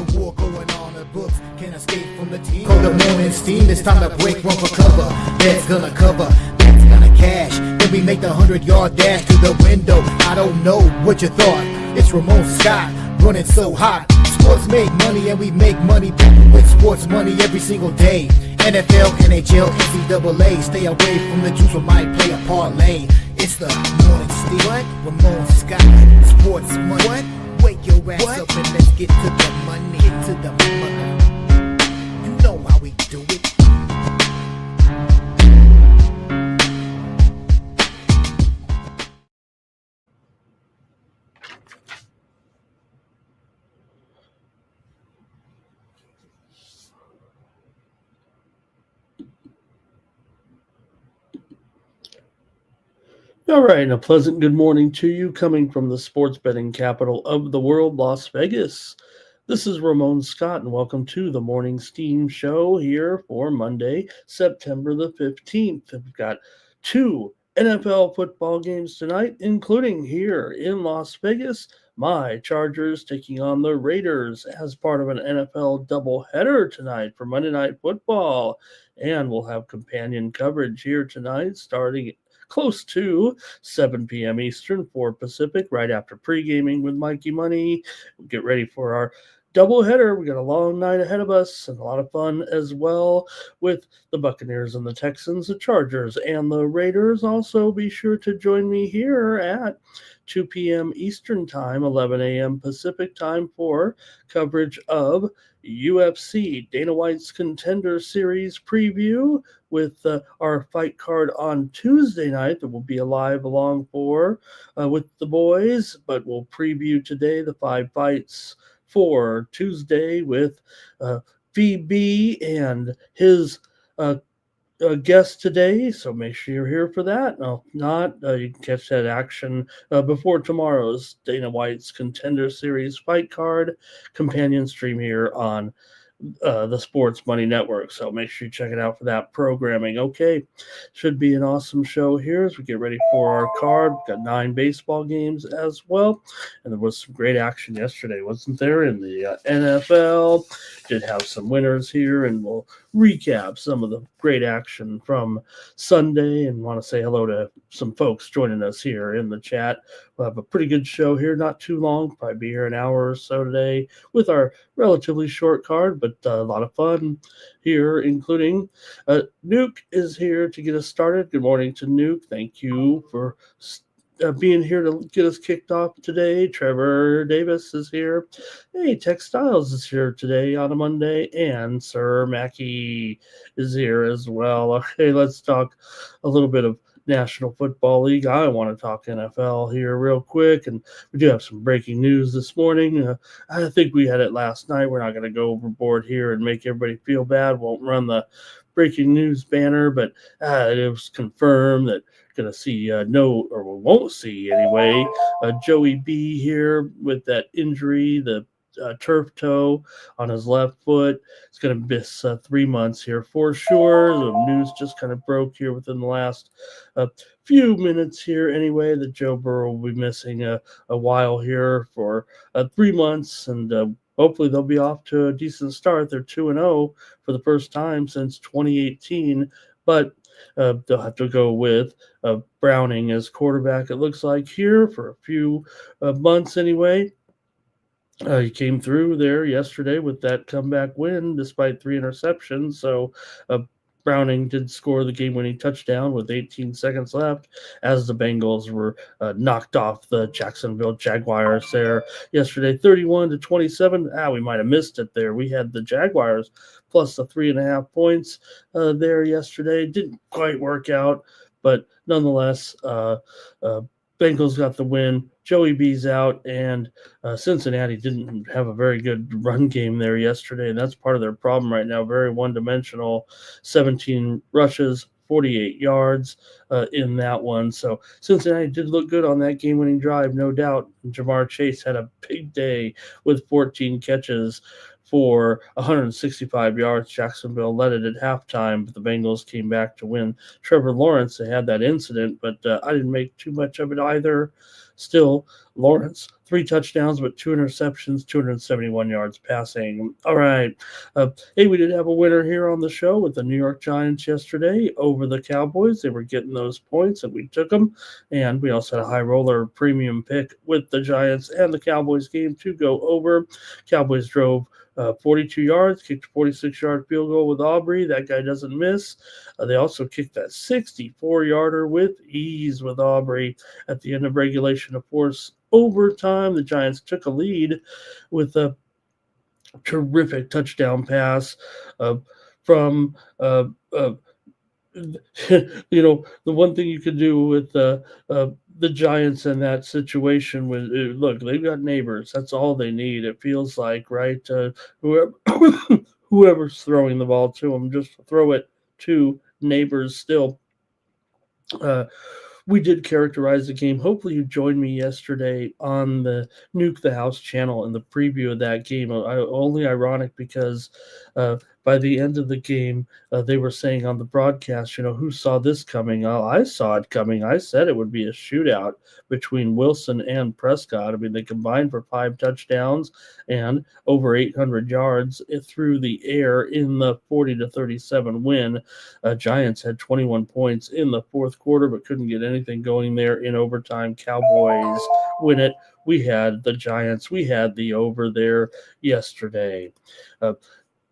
a war going on. The books can't escape from the team. Call the morning steam, it's time to break one for cover. Bet's gonna cover, bet's gonna cash. Then we make the 100-yard dash to the window. I don't know what you thought. It's Ramon Scott, running so hot. Sports make money and we make money with sports money every single day. NFL, NHL, NCAA. Stay away from the juice, we might play a parlay. It's the morning steam. What? Ramon Scott, sports money. What? Wake your ass up and let's get to the money. Get to the money. You know how we do it. All right, and a pleasant good morning to you coming from the sports betting capital of the world, Las Vegas. This is Ramon Scott, and welcome to the Morning Steam Show here for Monday, September the 15th. We've got two NFL football games tonight, including here in Las Vegas. My Chargers taking on the Raiders as part of an NFL doubleheader tonight for Monday Night Football. And we'll have companion coverage here tonight starting close to 7 p.m. Eastern, 4 Pacific, right after pre-gaming with Mikey Money. We'll get ready for our doubleheader. We got a long night ahead of us and a lot of fun as well with the Buccaneers and the Texans, the Chargers and the Raiders. Also, be sure to join me here at 2 p.m. Eastern Time, 11 a.m. Pacific Time for coverage of UFC Dana White's Contender Series preview with our fight card on Tuesday night that will be alive along for with the boys, but we'll preview today the 5 fights for Tuesday with VB and his guest today, so make sure you're here for that. No, if not, you can catch that action before tomorrow's Dana White's Contender Series fight card companion stream here on the Sports Money Network. So make sure you check it out for that programming. Okay, should be an awesome show here as we get ready for our card. We've got 9 baseball games as well, and there was some great action yesterday, wasn't there, in the NFL? Did have some winners here, and we'll recap some of the great action from Sunday and want to say hello to some folks joining us here in the chat. We'll have a pretty good show here, not too long, probably be here an hour or so today with our relatively short card, but a lot of fun here, including Nuke is here to get us started. Good morning to Nuke. Thank you for being here to get us kicked off today. Trevor Davis is here. Hey, Textiles is here today on a Monday, and Sir Mackey is here as well. Okay, let's talk a little bit of National Football League. I want to talk NFL here real quick, and we do have some breaking news this morning. I think we had it last night. We're not going to go overboard here and make everybody feel bad. Won't run the breaking news banner, but it was confirmed that going to see we won't see anyway, Joey B here with that injury, the turf toe on his left foot. It's going to miss 3 months here for sure. The news just kind of broke here within the last few minutes here anyway that Joe Burrow will be missing a while here for 3 months, and hopefully they'll be off to a decent start. They're 2-0 for the first time since 2018, but they'll have to go with Browning as quarterback, it looks like, here for a few months anyway. He came through there yesterday with that comeback win despite 3 interceptions. So Browning did score the game-winning touchdown with 18 seconds left as the Bengals were knocked off the Jacksonville Jaguars there yesterday, 31-27. We might have missed it there. We had the Jaguars plus the 3.5 points there yesterday. Didn't quite work out, but nonetheless, Bengals got the win. Joey B's out, and Cincinnati didn't have a very good run game there yesterday, and that's part of their problem right now. Very one-dimensional, 17 rushes, 48 yards in that one. So Cincinnati did look good on that game-winning drive, no doubt. And Jamar Chase had a big day with 14 catches for 165 yards. Jacksonville led it at halftime, but the Bengals came back to win. Trevor Lawrence, they had that incident, but I didn't make too much of it either. still, Lawrence, 3 touchdowns, but 2 interceptions, 271 yards passing. All right. Hey, we did have a winner here on the show with the New York Giants yesterday over the Cowboys. They were getting those points, and we took them. And we also had a high roller premium pick with the Giants and the Cowboys game to go over. Cowboys drove 42 yards, kicked a 46-yard field goal with Aubrey. That guy doesn't miss. They also kicked that 64-yarder with ease with Aubrey at the end of regulation. Of course, overtime, the Giants took a lead with a terrific touchdown pass from the one thing you could do with the Giants in that situation was look, they've got neighbors. That's all they need. It feels like, right? Whoever whoever's throwing the ball to them, just throw it to neighbors. Still, uh, we did characterize the game. Hopefully, you joined me yesterday on the Nuke the House channel in the preview of that game. Only ironic because by the end of the game, they were saying on the broadcast, who saw this coming? I saw it coming. I said it would be a shootout between Wilson and Prescott. I mean, they combined for 5 touchdowns and over 800 yards through the air in the 40-37 win. Giants had 21 points in the fourth quarter, but couldn't get anything going there in overtime. Cowboys win it. We had the Giants. We had the over there yesterday.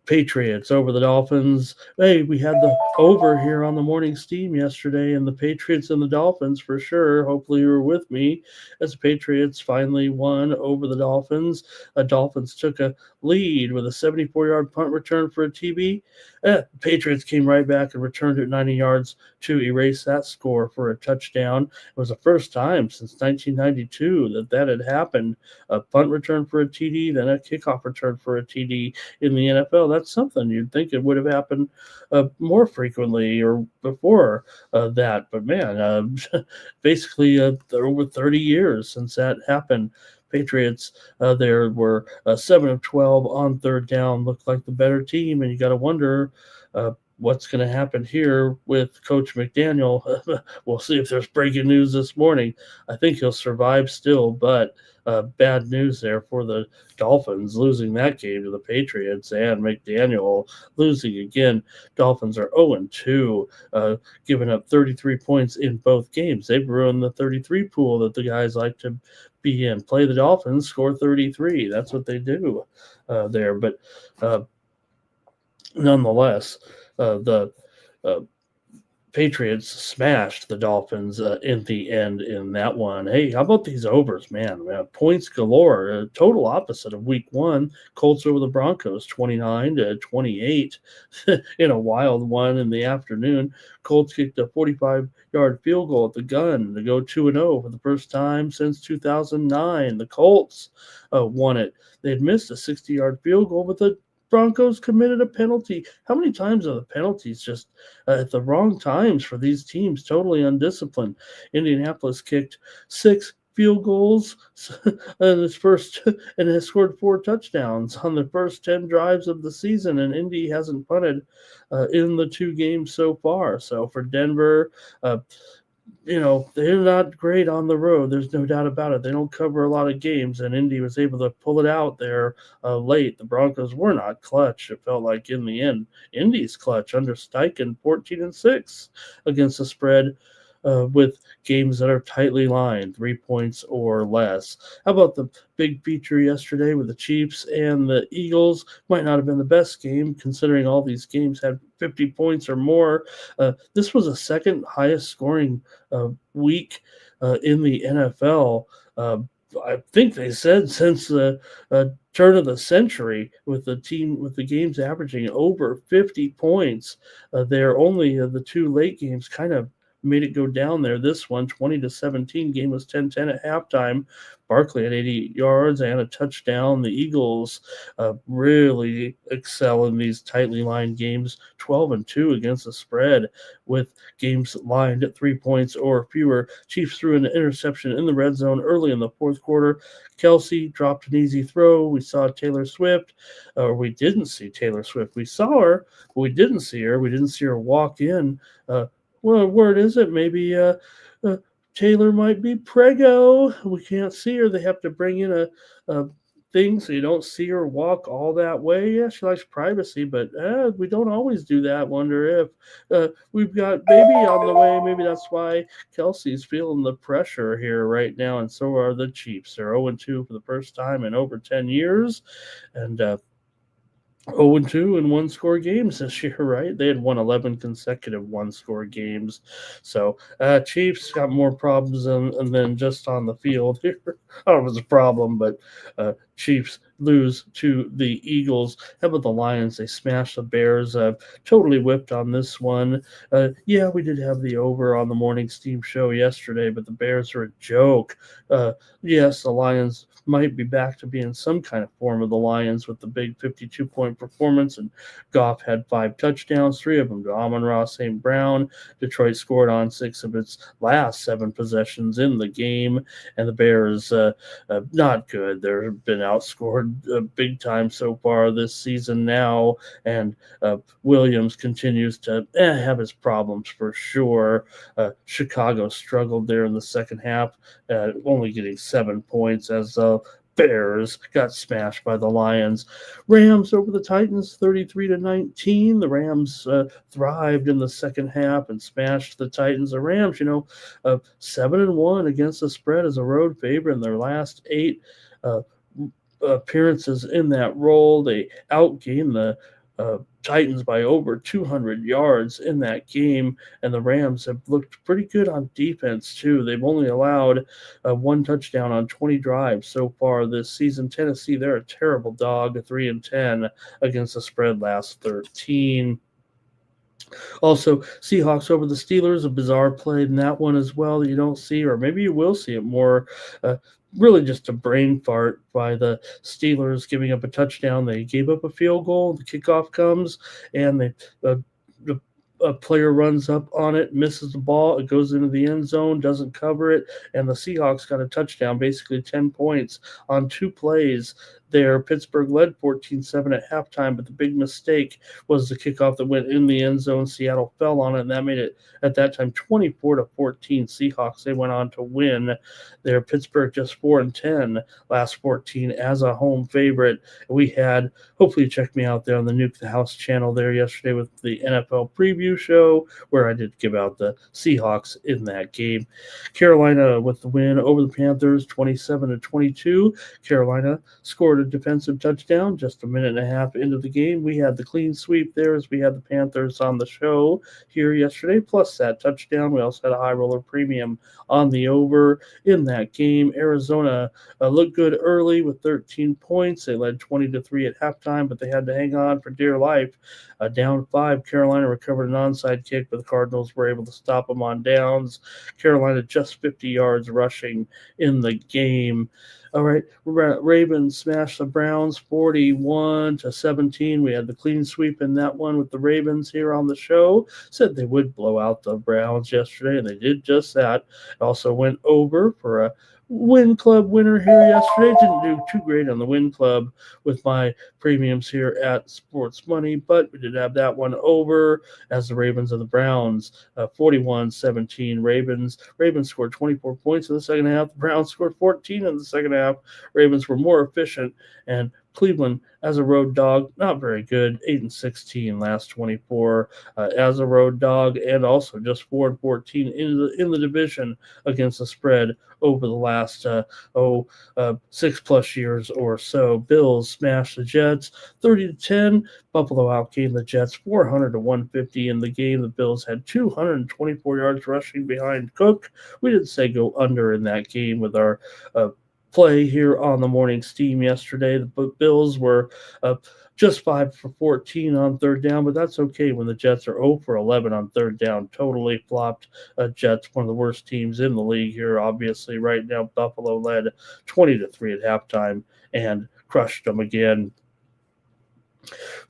Patriots over the Dolphins. Hey, we had the over here on the morning steam yesterday, and the Patriots and the Dolphins for sure. Hopefully you were with me as the Patriots finally won over the Dolphins. Dolphins took a lead with a 74-yard punt return for a TB. Patriots came right back and returned it 90 yards to erase that score for a touchdown. It was the first time since 1992 that had happened. A punt return for a TD, then a kickoff return for a TD in the NFL. That's something you'd think it would have happened more frequently or before that. But man, basically over 30 years since that happened. Patriots there were 7 of 12 on third down, looked like the better team, and you got to wonder what's going to happen here with Coach McDaniel. We'll see if there's breaking news this morning. I think he'll survive still, but bad news there for the Dolphins, losing that game to the Patriots, and McDaniel losing again. Dolphins are 0-2, giving up 33 points in both games. They've ruined the 33 pool that the guys like to be in. Play the Dolphins, score 33. That's what they do there. But nonetheless, the Patriots smashed the Dolphins in the end in that one. Hey, how about these overs, man? Points galore. Total opposite of week one. Colts over the Broncos, 29-28 in a wild one in the afternoon. Colts kicked a 45-yard field goal at the gun to go 2-0 for the first time since 2009. The Colts won it. They had missed a 60-yard field goal, but the Broncos committed a penalty. How many times are the penalties just at the wrong times for these teams? Totally undisciplined. Indianapolis kicked 6 field goals in its first and has scored 4 touchdowns on the first 10 drives of the season, and Indy hasn't punted in the 2 games so far. So for Denver, they're not great on the road. There's no doubt about it. They don't cover a lot of games, and Indy was able to pull it out there late. The Broncos were not clutch. It felt like in the end, Indy's clutch under Steichen, 14-6 against the spread with games that are tightly lined, 3 points or less. How about the big feature yesterday with the Chiefs and the Eagles? Might not have been the best game considering all these games had 50 points or more. This was the second highest scoring week in the NFL. I think they said since the turn of the century, with the games averaging over 50 points. They're only the 2 late games kind of made it go down there. This one, 20-17, game was 10-10 at halftime. Barkley had 80 yards and a touchdown. The Eagles really excel in these tightly lined games, 12-2 against the spread with games lined at 3 points or fewer. Chiefs threw an interception in the red zone early in the fourth quarter. Kelsey dropped an easy throw. We saw Taylor Swift, or we didn't see Taylor Swift. We saw her, but we didn't see her. We didn't see her walk in. Well, word is it maybe Taylor might be preggo. We can't see her. They have to bring in a thing so you don't see her walk all that way. Yeah, she likes privacy, but we don't always do that. Wonder if we've got baby on the way. Maybe that's why Kelsey's feeling the pressure here right now, and so are the Chiefs. They're 0-2 for the first time in over 10 years, and 0-2 in one-score games this year, right? They had won 11 consecutive one-score games. So Chiefs got more problems than just on the field here. I don't know if it's a problem, but Chiefs lose to the Eagles. How about the Lions? They smashed the Bears. Totally whipped on this one. Yeah, we did have the over on the morning Steam show yesterday, but the Bears are a joke. Yes, the Lions might be back to being some kind of form of the Lions with the big 52-point performance, and Goff had 5 touchdowns, 3 of them to Amon-Ra St. Brown. Detroit scored on 6 of its last 7 possessions in the game, and the Bears not good. They've been outscored big time so far this season now, and Williams continues to have his problems for sure. Chicago struggled there in the second half, only getting 7 points as Bears got smashed by the Lions. Rams over the Titans 33-19. The Rams thrived in the second half and smashed the Titans. The Rams, 7-1 against the spread as a road favorite in their last 8 appearances in that role. They outgained the Titans by over 200 yards in that game, and the Rams have looked pretty good on defense too. They've only allowed 1 touchdown on 20 drives so far this season. Tennessee, they're a terrible dog, 3-10 against the spread last 13. Also, Seahawks over the Steelers, a bizarre play in that one as well that you don't see, or maybe you will see it more. Really just a brain fart by the Steelers giving up a touchdown. They gave up a field goal. The kickoff comes, and a player runs up on it, misses the ball. It goes into the end zone, doesn't cover it, and the Seahawks got a touchdown, basically 10 points on 2 plays there. Pittsburgh led 14-7 at halftime, but the big mistake was the kickoff that went in the end zone. Seattle fell on it, and that made it, at that time, 24-14 Seahawks. They went on to win there. Pittsburgh just 4-10 last 14 as a home favorite. We had, hopefully you checked me out there on the Nuke the House channel there yesterday with the NFL preview show, where I did give out the Seahawks in that game. Carolina with the win over the Panthers, 27-22. Carolina scored a defensive touchdown just a minute and a half into the game. We had the clean sweep there as we had the Panthers on the show here yesterday, plus that touchdown. We also had a high roller premium on the over in that game. Arizona looked good early with 13 points. They led 20-3 at halftime, but they had to hang on for dear life. Down 5, Carolina recovered an onside kick, but the Cardinals were able to stop them on downs. Carolina just 50 yards rushing in the game. All right, Ravens smashed the Browns 41-17. We had the clean sweep in that one with the Ravens here on the show. Said they would blow out the Browns yesterday, and they did just that. It also went over for a Win Club winner here yesterday. Didn't do too great on the Win Club with my premiums here at Sports Money, but we did have that one over as the Ravens and the Browns, 41-17 Ravens. Ravens scored 24 points in the second half. The Browns scored 14 in the second half. Ravens were more efficient, and Cleveland as a road dog, not very good, 8-16 last 24 as a road dog, and also just 4-14 in the division against the spread over the last 6+ years or so. Bills smashed the Jets 30-10. Buffalo outgained the Jets 400-150 in the game. The Bills had 224 yards rushing behind Cook. We did say go under in that game with our play here on the morning steam yesterday. The Bills were just 5-for-14 on third down, but that's okay when the Jets are 0-for-11 on third down. Totally flopped Jets, one of the worst teams in the league here, obviously. Right now, Buffalo led 20-3 at halftime and crushed them again.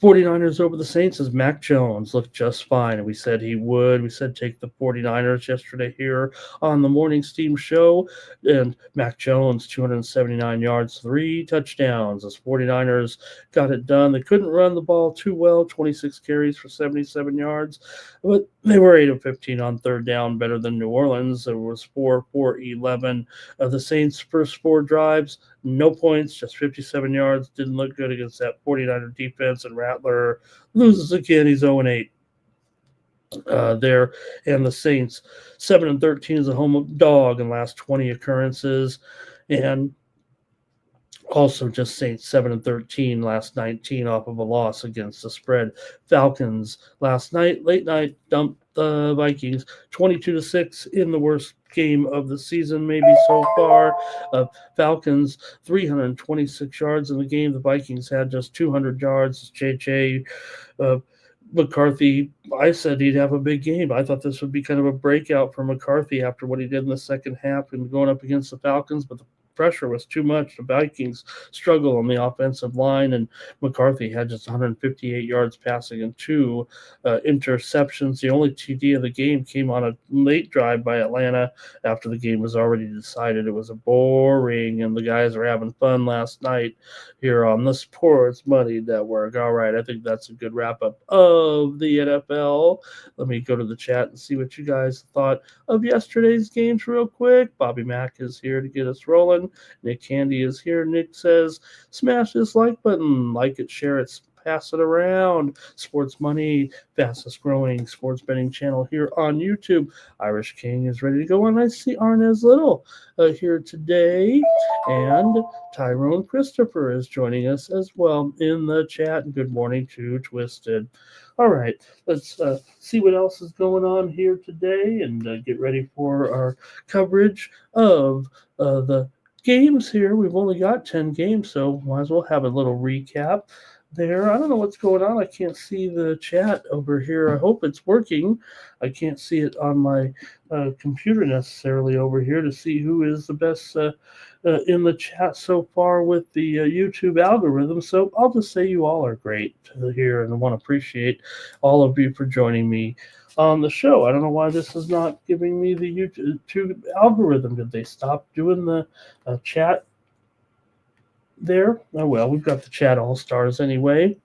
49ers over the Saints as Mac Jones looked just fine, and we said he would. We said take the 49ers yesterday here on the Morning Steam Show, and Mac Jones, 279 yards, 3 touchdowns as 49ers got it done. They couldn't run the ball too well, 26 carries for 77 yards, but they were 8 of 15 on third down, better than New Orleans. It was 4-4-11 of the Saints' first 4 drives. No points, just 57 yards. Didn't look good against that 49er defense, and Rattler loses again. He's 0-8 there. And the Saints, 7-13 is a home dog in last 20 occurrences. And also just Saints 7-13 last 19 off of a loss against the spread. Falcons last night, late night, dumped the Vikings 22-6 in the worst game of the season maybe so far. Falcons 326 yards in the game. The Vikings had just 200 yards. JJ McCarthy, I said he'd have a big game. I thought this would be kind of a breakout for McCarthy after what he did in the second half and going up against the Falcons, but the pressure was too much. The Vikings struggle on the offensive line, and McCarthy had just 158 yards passing and 2 interceptions. The only TD of the game came on a late drive by Atlanta after the game was already decided. It was a boring, and the guys were having fun last night here on the Sports Money Network. All right, I think that's a good wrap-up of the NFL. Let me go to the chat and see what you guys thought of yesterday's games real quick. Bobby Mack is here to get us rolling. Nick Candy is here. Nick says, smash this like button, like it, share it, pass it around. Sports Money, fastest growing sports betting channel here on YouTube. Irish King is ready to go, and I see Arnez Little here today, and Tyrone Christopher is joining us as well in the chat. And good morning to Twisted. All right, let's see what else is going on here today and get ready for our coverage of the games here. We've only got 10 games, so might as well have a little recap there. I don't know what's going on. I can't see the chat over here. I hope it's working. I can't see it on my computer necessarily over here to see who is the best in the chat so far with the YouTube algorithm. So I'll just say you all are great here, and I want to appreciate all of you for joining me on the show. I don't know why this is not giving me the YouTube algorithm. Did they stop doing the chat there? Oh well, we've got the chat all stars anyway.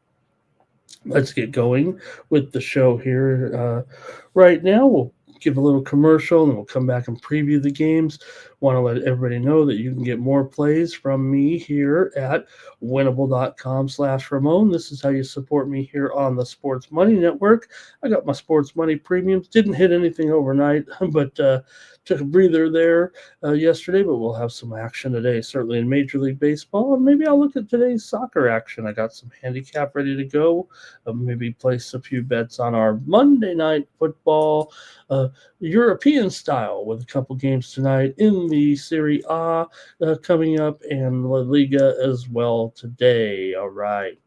Let's get going with the show here right now. We'll give a little commercial and we'll come back and preview the games. Want to let everybody know that you can get more plays from me here at winnable.com/Ramon. This is how you support me here on the Sports Money Network. I got my Sports Money premiums. Didn't hit anything overnight, but took a breather there yesterday, but we'll have some action today, certainly in Major League Baseball. And maybe I'll look at today's soccer action. I got some handicap ready to go. Maybe place a few bets on our Monday night football, European style, with a couple games tonight in the Serie A coming up, and La Liga as well today. All right.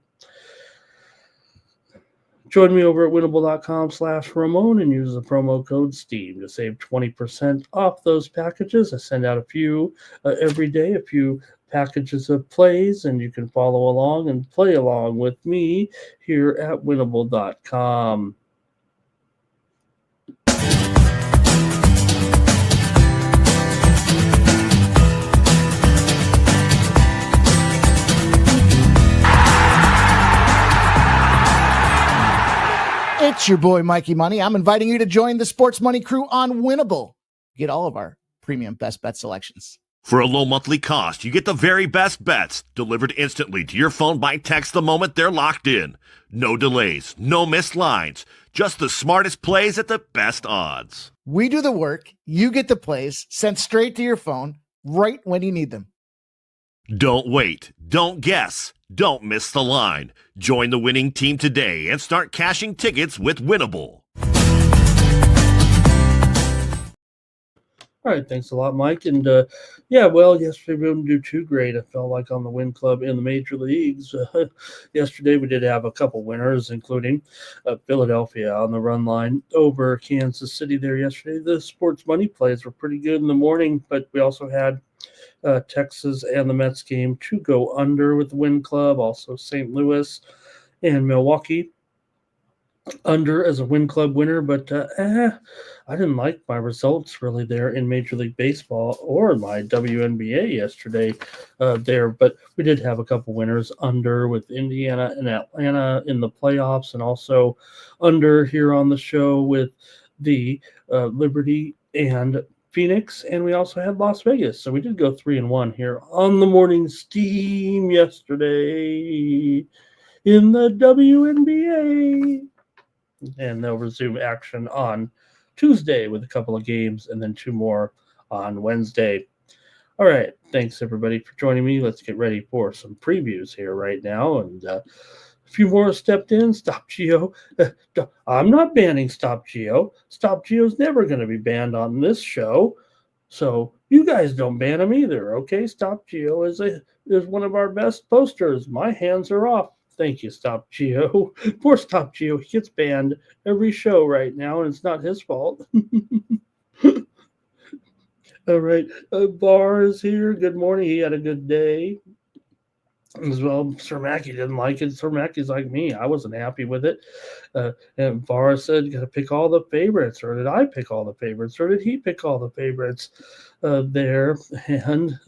Join me over at winnable.com/Ramon and use the promo code STEAM to save 20% off those packages. I send out a few every day, a few packages of plays, and you can follow along and play along with me here at winnable.com. It's your boy, Mikey Money. I'm inviting you to join the Sports Money crew on Winnable. Get all of our premium best bet selections. For a low monthly cost, you get the very best bets delivered instantly to your phone by text the moment they're locked in. No delays, no missed lines, just the smartest plays at the best odds. We do the work, you get the plays sent straight to your phone right when you need them. Don't wait, don't guess, don't miss the line. Join the winning team today and start cashing tickets with Winnable. All right, thanks a lot, Mike. And yesterday we didn't do too great. I felt like on the win club in the major leagues. Yesterday we did have a couple winners, including Philadelphia on the run line over Kansas City there yesterday. The sports money plays were pretty good in the morning, but we also had Texas and the Mets game to go under with the win club. Also St. Louis and Milwaukee under as a win club winner, but I didn't like my results really there in Major League Baseball or my WNBA yesterday there, but we did have a couple winners under with Indiana and Atlanta in the playoffs, and also under here on the show with the Liberty and Phoenix, and we also had Las Vegas. So we did go 3-1 here on the morning steam yesterday in the WNBA. And they'll resume action on Tuesday with a couple of games and then 2 more on Wednesday. All right. Thanks, everybody, for joining me. Let's get ready for some previews here right now. And a few more stepped in. Stop Geo. I'm not banning Stop Geo. Stop Geo's never going to be banned on this show. So you guys don't ban him either, okay? Stop Geo is one of our best posters. My hands are off. Thank you, Stop Geo. Poor Stop Geo. He gets banned every show right now, and it's not his fault. All right. Bar is here. Good morning. He had a good day. As well, Sir Mackey didn't like it. Sir Mackey's like me. I wasn't happy with it. And Bar said, you got to pick all the favorites. Or did I pick all the favorites? Or did he pick all the favorites there? And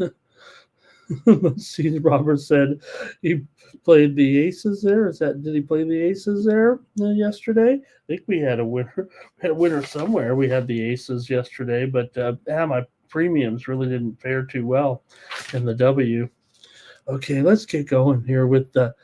let's see, Robert said he played the aces there. Did he play the aces there yesterday? I think we had a winner. We had a winner somewhere. We had the aces yesterday, but my premiums really didn't fare too well in the W. Okay, let's get going here with the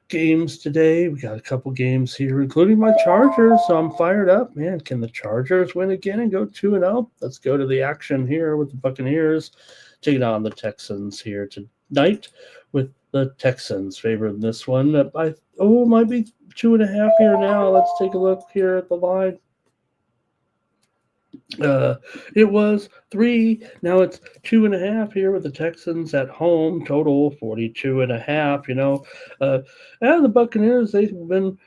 games today. We got a couple games here, including my Chargers, so I'm fired up. Man, can the Chargers win again and go 2-0? Let's go to the action here with the Buccaneers taking on the Texans here tonight, with the Texans favoring this one. It might be 2.5 here now. Let's take a look here at the line. It was 3. Now it's 2.5 here with the Texans at home. Total 42.5. And the Buccaneers, they've been,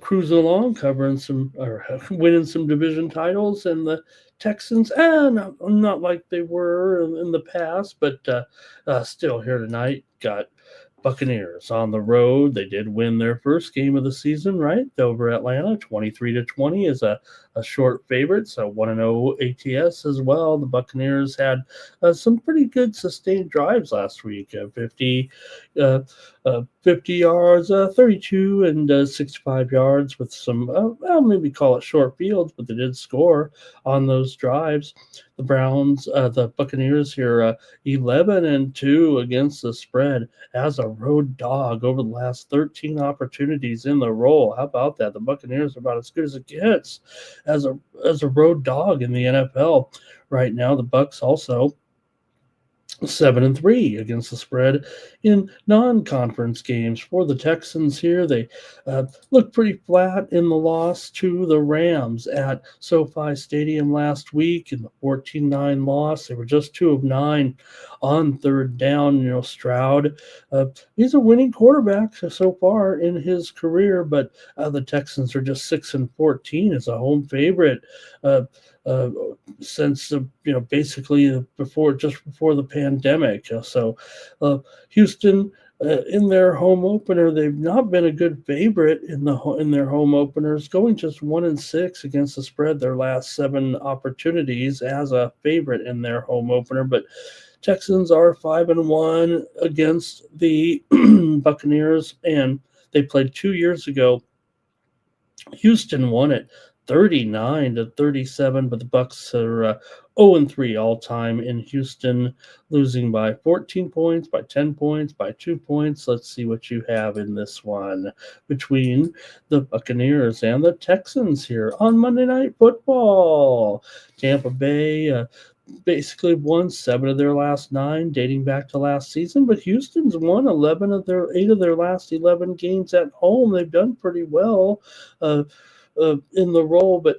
cruising along, covering some or winning some division titles, and the Texans, not like they were in the past, but still here tonight got Buccaneers on the road. They did win their first game of the season, right? Over Atlanta, 23-20 is a short favorite, so 1-0 ATS as well. The Buccaneers had some pretty good sustained drives last week, 50 yards, 32 and 65 yards with some, maybe call it short fields, but they did score on those drives. The Buccaneers here, 11-2 against the spread as a road dog over the last 13 opportunities in the roll. How about that? The Buccaneers are about as good as it gets as a road dog in the NFL right now. The Bucs also 7-3 against the spread in non-conference games for the Texans here. They looked pretty flat in the loss to the Rams at SoFi Stadium last week in the 14-9 loss. They were just 2 of 9 on third down. Stroud, he's a winning quarterback so far in his career, but the Texans are just 6-14 as a home favorite since basically before the pandemic. So Houston in their home opener, they've not been a good favorite in their home openers, going just 1-6 against the spread their last 7 opportunities as a favorite in their home opener. But Texans are 5-1 against the Buccaneers, and they played 2 years ago. Houston won it 39-37, but the Bucs are 0-3 all time in Houston, losing by 14 points, by 10 points, by 2 points. Let's see what you have in this one between the Buccaneers and the Texans here on Monday Night Football. Tampa Bay basically won 7 of their last 9, dating back to last season, but Houston's won 8 of their last 11 games at home. They've done pretty well in the role, but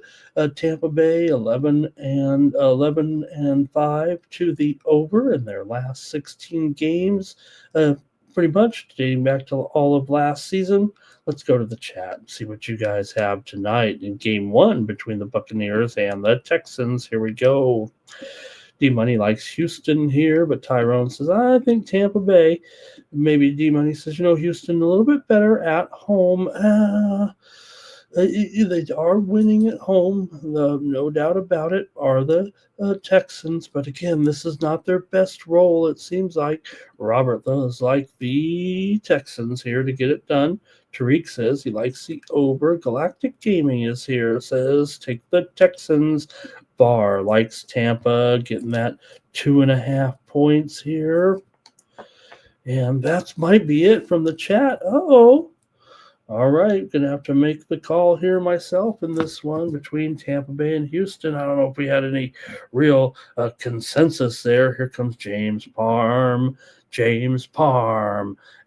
Tampa Bay 11-5 to the over in their last 16 games, pretty much dating back to all of last season. Let's go to the chat and see what you guys have tonight in game 1 between the Buccaneers and the Texans. Here we go. D-Money likes Houston here, but Tyrone says, I think Tampa Bay. Maybe D-Money says, Houston a little bit better at home. They are winning at home, no doubt about it, are the Texans. But again, this is not their best role. It seems like Robert does like the Texans here to get it done. Tariq says he likes the over. Galactic Gaming is here, says take the Texans. Bar likes Tampa, getting that 2.5 points here. And that might be it from the chat. All right, going to have to make the call here myself in this one between Tampa Bay and Houston. I don't know if we had any real consensus there. Here comes James Parm,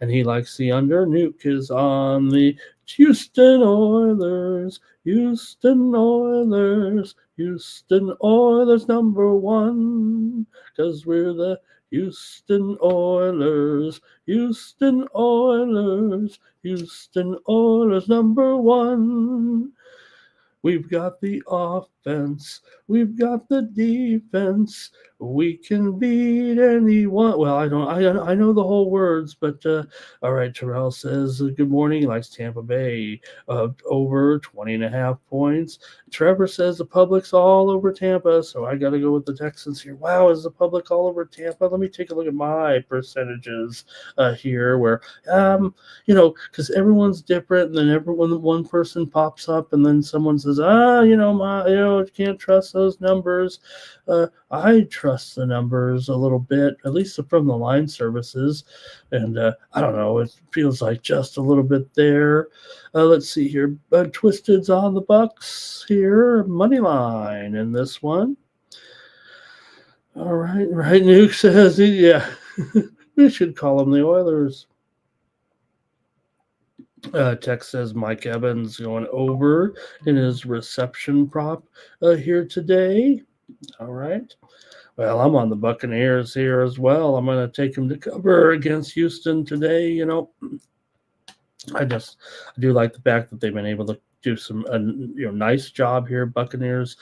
and he likes the under. Nuke is on the Houston Oilers, #1, because we're the Houston Oilers, #1. We've got the offense. We've got the defense. We can beat anyone. Well, I know the whole words, but all right. Terrell says good morning. He likes Tampa Bay over 20.5 points. Trevor says the public's all over Tampa, so I got to go with the Texans here. Wow, is the public all over Tampa? Let me take a look at my percentages here, where because everyone's different, and then one person pops up, and then someone says, you can't trust those numbers. I trust the numbers a little bit, at least from the line services, and I don't know, it feels like just a little bit there. Let's see here. Twisted's on the Bucks here, Moneyline in this one. All right. Nuke says, yeah, we should call them the Oilers. Tex says Mike Evans going over in his reception prop here today. All right. Well, I'm on the Buccaneers here as well. I'm going to take them to cover against Houston today. I do like the fact that they've been able to do some nice job here. Buccaneers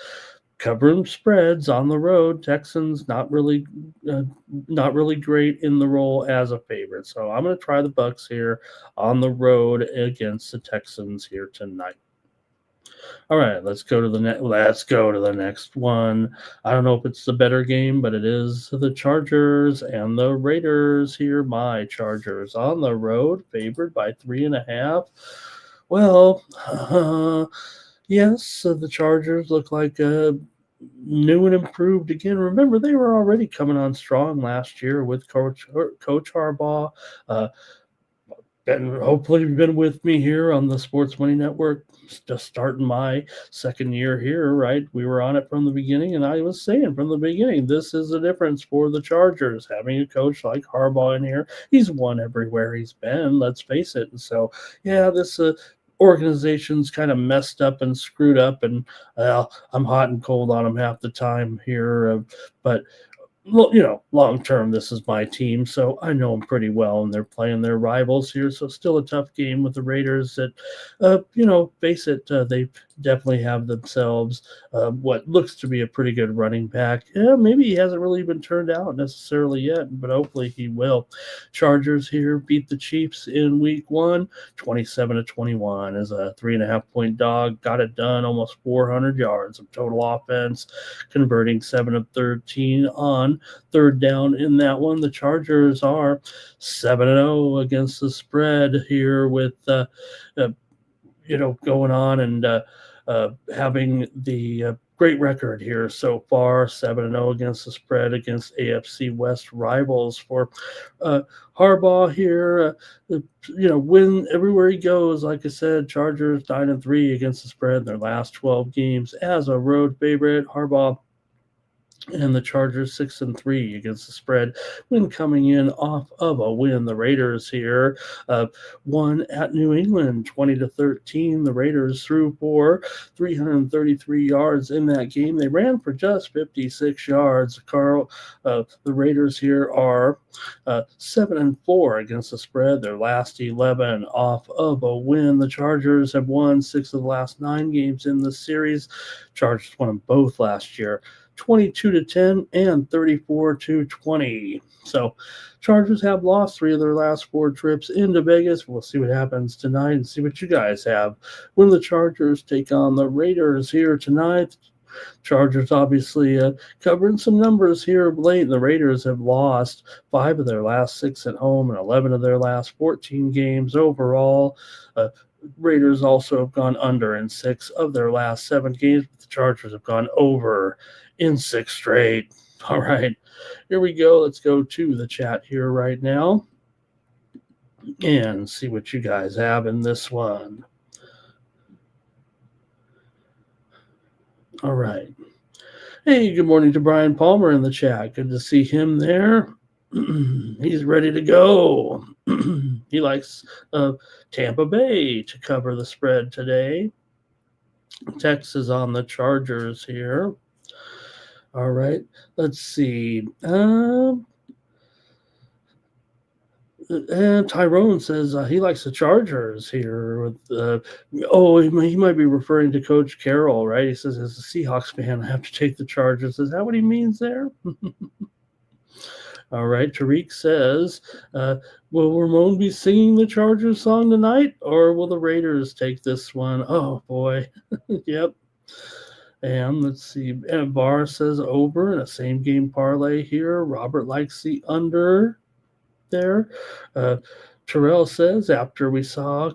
covering spreads on the road. Texans not really great in the role as a favorite. So I'm going to try the Bucs here on the road against the Texans here tonight. All right, let's go to the next one. I don't know if it's the better game, but it is the Chargers and the Raiders here. My Chargers on the road, favored by 3.5. Well, yes, the Chargers look like new and improved again. Remember, they were already coming on strong last year with Coach Harbaugh. And hopefully you've been with me here on the Sports Money Network, just starting my second year here, right? We were on it from the beginning, and I was saying from the beginning, this is the difference for the Chargers, having a coach like Harbaugh in here. He's won everywhere he's been, let's face it. And so, yeah, this organization's kind of messed up and screwed up, and I'm hot and cold on them half the time here, but long term, this is my team, so I know them pretty well, and they're playing their rivals here. So still a tough game with the Raiders that, face it, they definitely have themselves what looks to be a pretty good running back. Yeah, maybe he hasn't really been turned out necessarily yet, but hopefully he will. Chargers here beat the Chiefs in week 1, 27-21 as a 3.5-point dog. Got it done, almost 400 yards of total offense, converting 7 of 13 on third down in that one. The Chargers are 7-0 against the spread here with, going on and having the great record here so far, 7-0 against the spread against AFC West rivals for Harbaugh here. Win everywhere he goes. Like I said, Chargers 9-3 against the spread in their last 12 games as a road favorite. Harbaugh and the Chargers 6-3 against the spread when coming in off of a win. The Raiders here won at New England 20-13. The Raiders threw for 333 yards in that game. They ran for just 56 yards. The Raiders here are 7-4 against the spread. Their last 11 off of a win. The Chargers have won 6 of the last 9 games in the series. Chargers won them both last year. 22-10 and 34-20. So Chargers have lost 3 of their last 4 trips into Vegas. We'll see what happens tonight and see what you guys have when the Chargers take on the Raiders here tonight. Chargers obviously covering some numbers here of late. The Raiders have lost 5 of their last 6 at home and 11 of their last 14 games overall. Raiders also have gone under in 6 of their last 7 games, but the Chargers have gone over in 6 straight. All right, here we go. Let's go to the chat here right now and see what you guys have in this one. All right. Hey, good morning to Brian Palmer in the chat. Good to see him there. He's ready to go. He likes Tampa Bay to cover the spread today. Tex is on the Chargers here. All right. Let's see. And Tyrone says he likes the Chargers here. With he might be referring to Coach Carroll, right? He says, as a Seahawks fan, I have to take the Chargers. Is that what he means there? All right. Tariq says, will Ramon be singing the Chargers song tonight, or will the Raiders take this one? Oh, boy. Yep. And let's see. And Barr says over in a same game parlay here. Robert likes the under there. Terrell says after we saw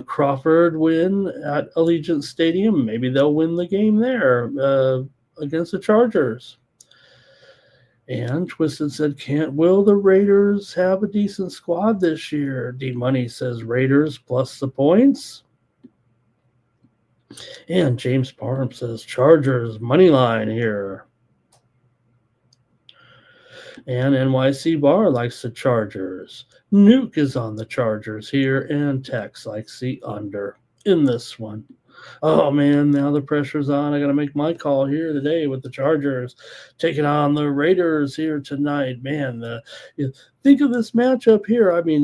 Crawford win at Allegiant Stadium, maybe they'll win the game there against the Chargers. And Twisted said, will the Raiders have a decent squad this year? D Money says Raiders plus the points. And James Parham says Chargers money line here. And NYC Bar likes the Chargers. Nuke is on the Chargers here, and Tex likes the under in this one. Oh, man, now the pressure's on. I got to make my call here today with the Chargers taking on the Raiders here tonight. Man, think of this matchup here. I mean,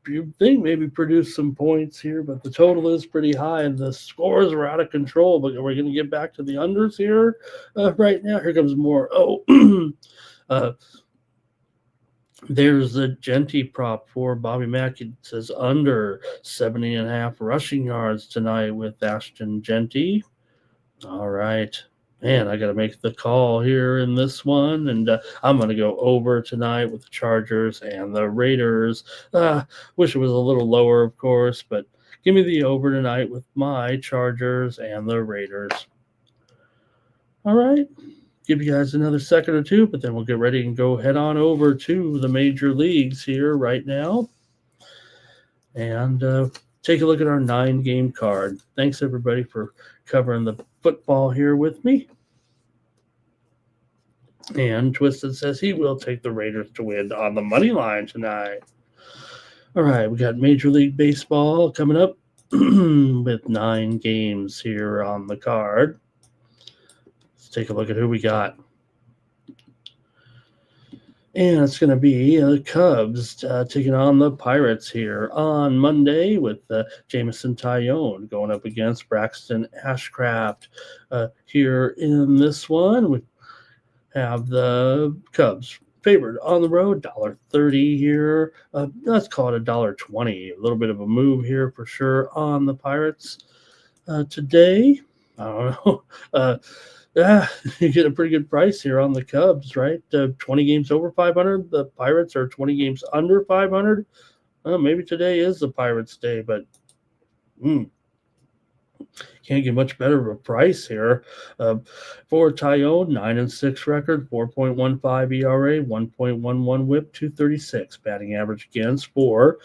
you think maybe produce some points here, but the total is pretty high, and the scores are out of control. But we're going to get back to the unders here right now. Here comes more. There's the Genty prop for Bobby Mack. It says under 70.5 rushing yards tonight with Ashton Genty. All right. Man, I got to make the call here in this one. And I'm going to go over tonight with the Chargers and the Raiders. Wish it was a little lower, of course, but give me the over tonight with my Chargers and the Raiders. All right. Give you guys another second or two, but then we'll get ready and go head on over to the major leagues here right now and take a look at our 9-game card. Thanks, everybody, for covering the football here with me. And Twisted says he will take the Raiders to win on the money line tonight. All right, we got Major League Baseball coming up with 9 games here on the card. Take a look at who we got. And it's going to be the Cubs taking on the Pirates here on Monday with Jameson Taillon going up against Braxton Ashcraft. Here in this one, we have the Cubs favored on the road, $1.30 here. Let's call it $1.20. A little bit of a move here for sure on the Pirates today. I don't know. You get a pretty good price here on the Cubs, right? 20 games over 500. The Pirates are 20 games under 500. Maybe today is the Pirates' day, but can't get much better of a price here. For Taillon, 9-6 record, 4.15 ERA, 1.11 WHIP, 236 batting average against for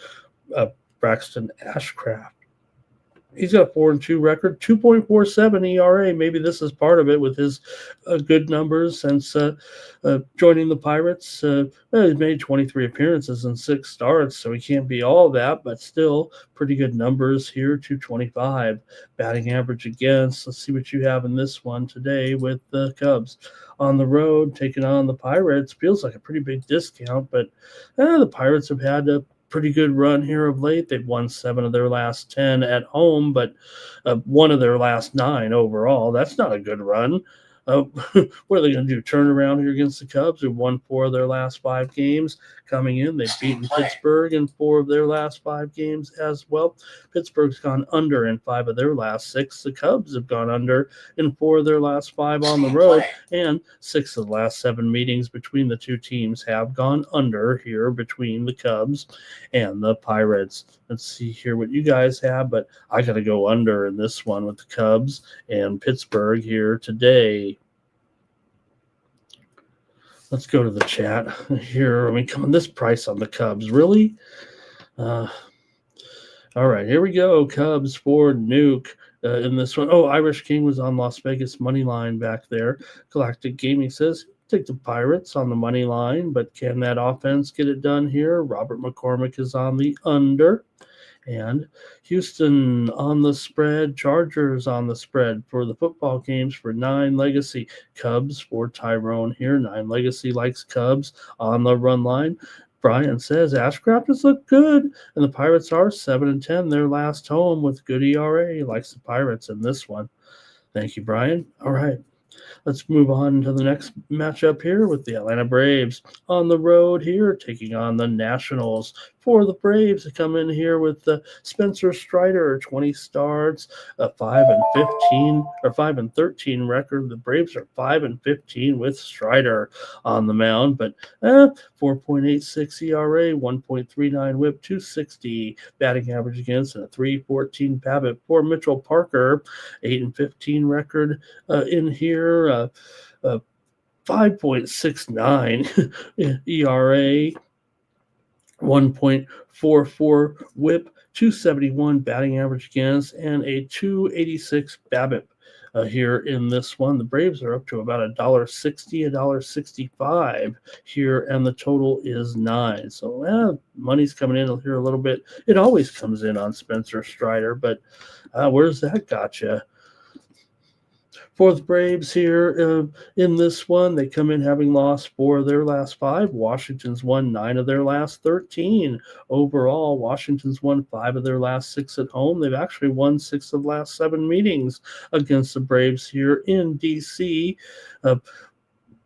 Braxton Ashcraft. He's got a 4-2 record, 2.47 ERA. Maybe this is part of it with his good numbers since joining the Pirates. He's made 23 appearances and 6 starts, so he can't be all that, but still pretty good numbers here, 225 batting average against. Let's see what you have in this one today with the Cubs. On the road, taking on the Pirates. Feels like a pretty big discount, but the Pirates have had a pretty good run here of late. They've won 7 of their last 10 at home, but 1 of their last 9 overall. That's not a good run. What are they going to do? Turn around here against the Cubs, who won 4 of their last 5 games coming in. They've beaten Pittsburgh in 4 of their last 5 games as well. Pittsburgh's gone under in 5 of their last 6. The Cubs have gone under in 4 of their last 5 on the road, and 6 of the last 7 meetings between the two teams have gone under here between the Cubs and the Pirates. Let's see here what you guys have, but I got to go under in this one with the Cubs and Pittsburgh here today. Let's go to the chat here. I mean, come on, this price on the Cubs, really? All right, here we go. Cubs for Nuke in this one. Oh, Irish King was on Las Vegas money line back there. Galactic Gaming says, take the Pirates on the money line, but can that offense get it done here? Robert McCormick is on the under. And Houston on the spread, Chargers on the spread for the football games for 9 Legacy. Cubs for Tyrone here. 9 Legacy likes Cubs on the run line. Brian says Ashcraft has looked good, and the Pirates are 7-10. Their last home with good ERA. He likes the Pirates in this one. Thank you, Brian. All right. Let's move on to the next matchup here with the Atlanta Braves on the road here, taking on the Nationals. For the Braves to come in here with Spencer Strider, 20 starts, 5-13 record. The Braves are 5-15 with Strider on the mound, but 4.86 ERA, 1.39 WHIP, 260 batting average against, and a 3.14 BABIP for Mitchell Parker. 8-15 record in here. 5.69 ERA, 1.44 WHIP, 271 batting average against, and a 286 BABIP here in this one. The Braves are up to about $1.60, $1.65 here, and the total is 9. So money's coming in here a little bit. It always comes in on Spencer Strider, but where's that got you? For the Braves here in this one, they come in having lost 4 of their last 5. Washington's won 9 of their last 13. Overall, Washington's won 5 of their last 6 at home. They've actually won 6 of the last 7 meetings against the Braves here in D.C.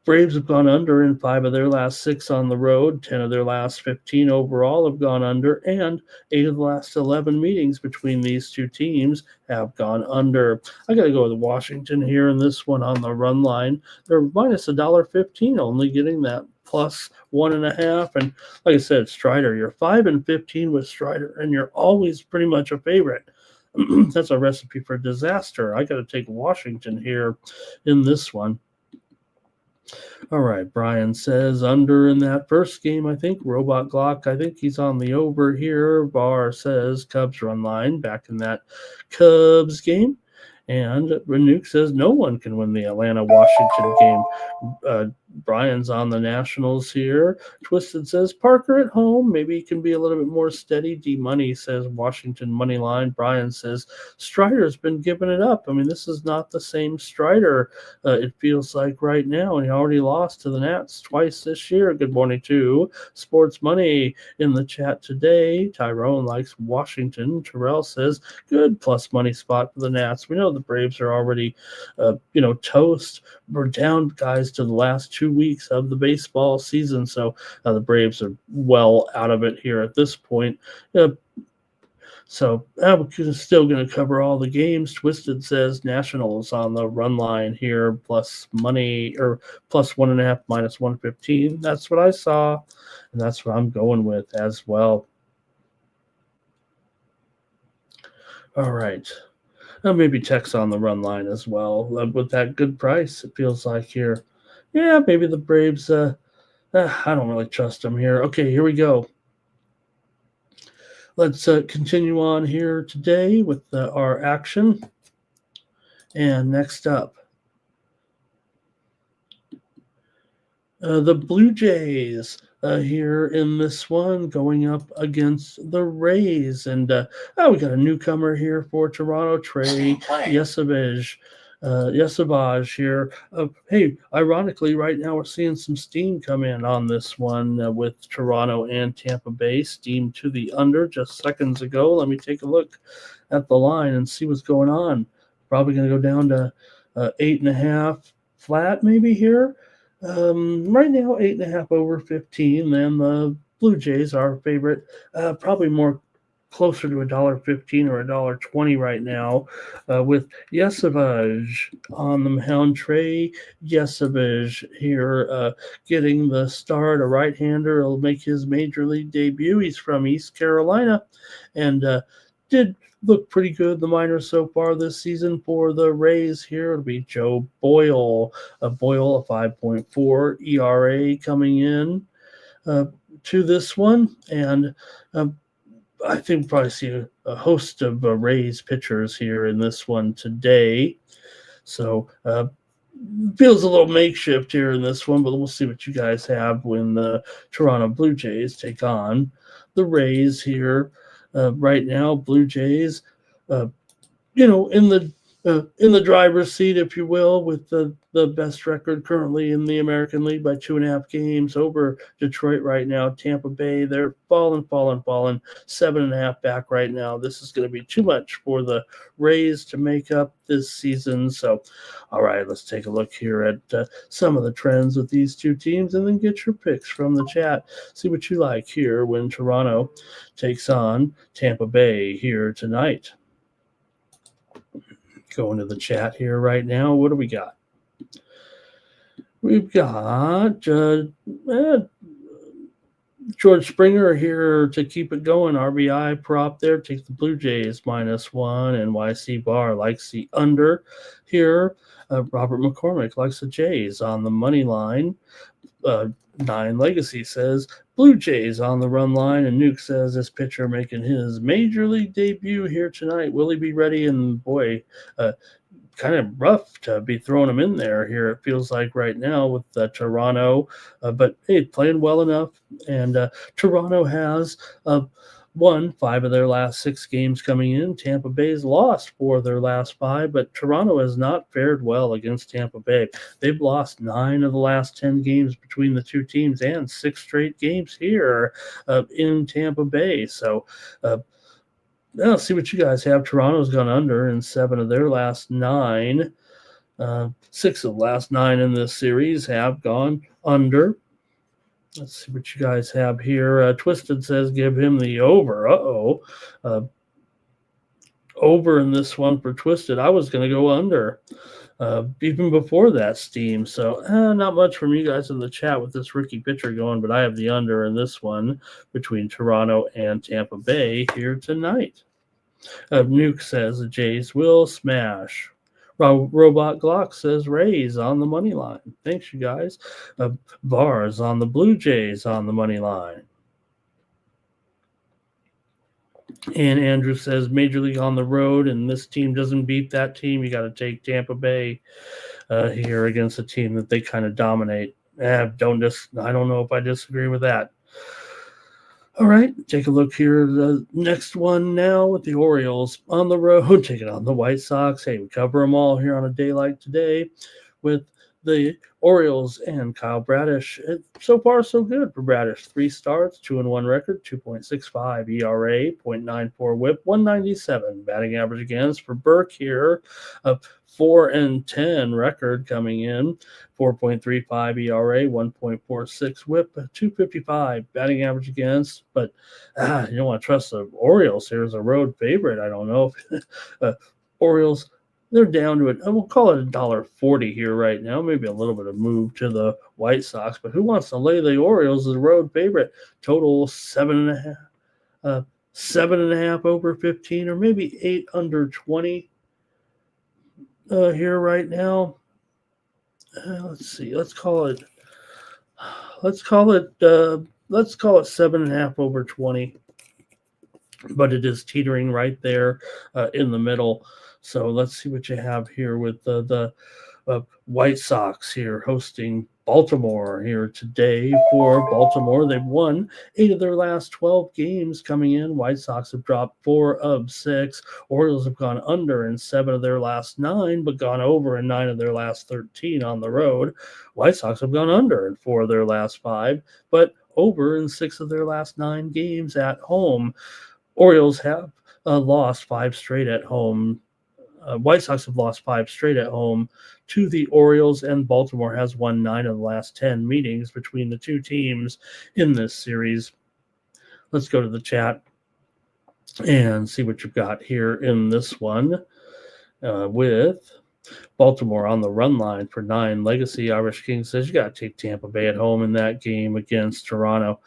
Braves have gone under in 5 of their last 6 on the road. 10 of their last 15 overall have gone under, and 8 of the last 11 meetings between these two teams have gone under. I got to go with Washington here in this one on the run line. They're minus $1.15, only getting that plus 1.5. And like I said, Strider, you're 5-15 with Strider, and you're always pretty much a favorite. That's a recipe for disaster. I got to take Washington here in this one. All right, Brian says under in that first game, I think. Robot Glock, I think he's on the over here. Bar says Cubs run line back in that Cubs game. And Renuke says no one can win the Atlanta-Washington game. Brian's on the Nationals here. Twisted says Parker at home. Maybe he can be a little bit more steady. D-Money says Washington money line. Brian says Strider's been giving it up. I mean, this is not the same Strider, it feels like right now. And he already lost to the Nats twice this year. Good morning to Sports Money in the chat today. Tyrone likes Washington. Terrell says good plus money spot for the Nats. We know the Braves are already, toast. We're down, guys, to the last 2 weeks of the baseball season, so the Braves are well out of it here at this point. So we're still going to cover all the games. Twisted says Nationals on the run line here, plus money, or plus 1.5, minus 115. That's what I saw, and that's what I'm going with as well. All right. Maybe Tech's on the run line as well with that good price, it feels like here. Yeah, maybe the Braves, I don't really trust them here. Okay, here we go. Let's continue on here today with our action. And next up, the Blue Jays here in this one going up against the Rays. And we got a newcomer here for Toronto, Trey Yesavage here. Hey, ironically, right now we're seeing some steam come in on this one with Toronto and Tampa Bay. Steam to the under just seconds ago. Let me take a look at the line and see what's going on. Probably going to go down to 8.5. flat maybe here. Right now, 8.5 over 15. Then the Blue Jays, our favorite, probably more closer to $1.15 or $1.20 right now, with Yesavage on the mound. Trey Yesavage here getting the start. A right-hander will make his major league debut. He's from East Carolina and did look pretty good the minors so far this season for the Rays. Here it'll be Joe Boyle. Boyle, a 5.4 ERA coming in to this one. And I think we'll probably see a host of Rays pitchers here in this one today. So feels a little makeshift here in this one, but we'll see what you guys have when the Toronto Blue Jays take on the Rays here. Right now, Blue Jays, in the driver's seat, if you will, with the best record currently in the American League by 2.5 games over Detroit right now. Tampa Bay, they're falling, 7.5 back right now. This is going to be too much for the Rays to make up this season. So, all right, let's take a look here at some of the trends with these two teams and then get your picks from the chat. See what you like here when Toronto takes on Tampa Bay here tonight. Going to the chat here right now. What do we got? We've got George Springer here to keep it going. RBI prop there. Take the Blue Jays -1. NYC Bar likes the under here. Robert McCormick likes the Jays on the money line. 9 Legacy says Blue Jays on the run line, and Nuke says this pitcher making his major league debut here tonight. Will he be ready? And boy, kind of rough to be throwing him in there here, it feels like right now with Toronto, but hey, playing well enough. And Toronto has won 5 of their last 6 games coming in. Tampa Bay's lost 4 of their last 5, but Toronto has not fared well against Tampa Bay. They've lost 9 of the last 10 games between the two teams and 6 straight games here in Tampa Bay. So let's see what you guys have. Toronto's gone under in 7 of their last 9. 6 of the last 9 in this series have gone under. Let's see what you guys have here. Twisted says give him the over. Over in this one for Twisted. I was going to go under even before that steam. So not much from you guys in the chat with this rookie pitcher going, but I have the under in this one between Toronto and Tampa Bay here tonight. Nuke says the Jays will smash. Robot Glock says Rays on the money line. Thanks, you guys. Bars on the Blue Jays on the money line. And Andrew says Major League on the road, and this team doesn't beat that team. You got to take Tampa Bay here against a team that they kind of dominate. I don't know if I disagree with that. All right, take a look here. The next one now with the Orioles on the road, taking on the White Sox. Hey, we cover them all here on a day like today with the Orioles and Kyle Bradish. So far, so good for Bradish. 3 starts, 2-1 record, 2.65 ERA, 0.94 WHIP, 197 batting average against. For Burke here, a 4-10 record coming in, 4.35 ERA, 1.46 WHIP, 255 batting average against. But you don't want to trust the Orioles here as a road favorite. I don't know if Orioles. They're down to it. We'll call it $1.40 here right now. Maybe a little bit of move to the White Sox, but who wants to lay the Orioles as a road favorite? Total 7.5, 7.5 over 15, or maybe 8 under 20 here right now. Let's see. Let's call it 7.5 over 20. But it is teetering right there in the middle. So let's see what you have here with the White Sox here hosting Baltimore here today. For Baltimore, they've won 8 of their last 12 games coming in. White Sox have dropped 4 of 6. Orioles have gone under in 7 of their last 9, but gone over in 9 of their last 13 on the road. White Sox have gone under in 4 of their last 5, but over in 6 of their last 9 games at home. Orioles have lost 5 straight at home. White Sox have lost 5 straight at home to the Orioles, and Baltimore has won 9 of the last 10 meetings between the two teams in this series. Let's go to the chat and see what you've got here in this one with Baltimore on the run line for 9. Legacy Irish King says you got to take Tampa Bay at home in that game against Toronto.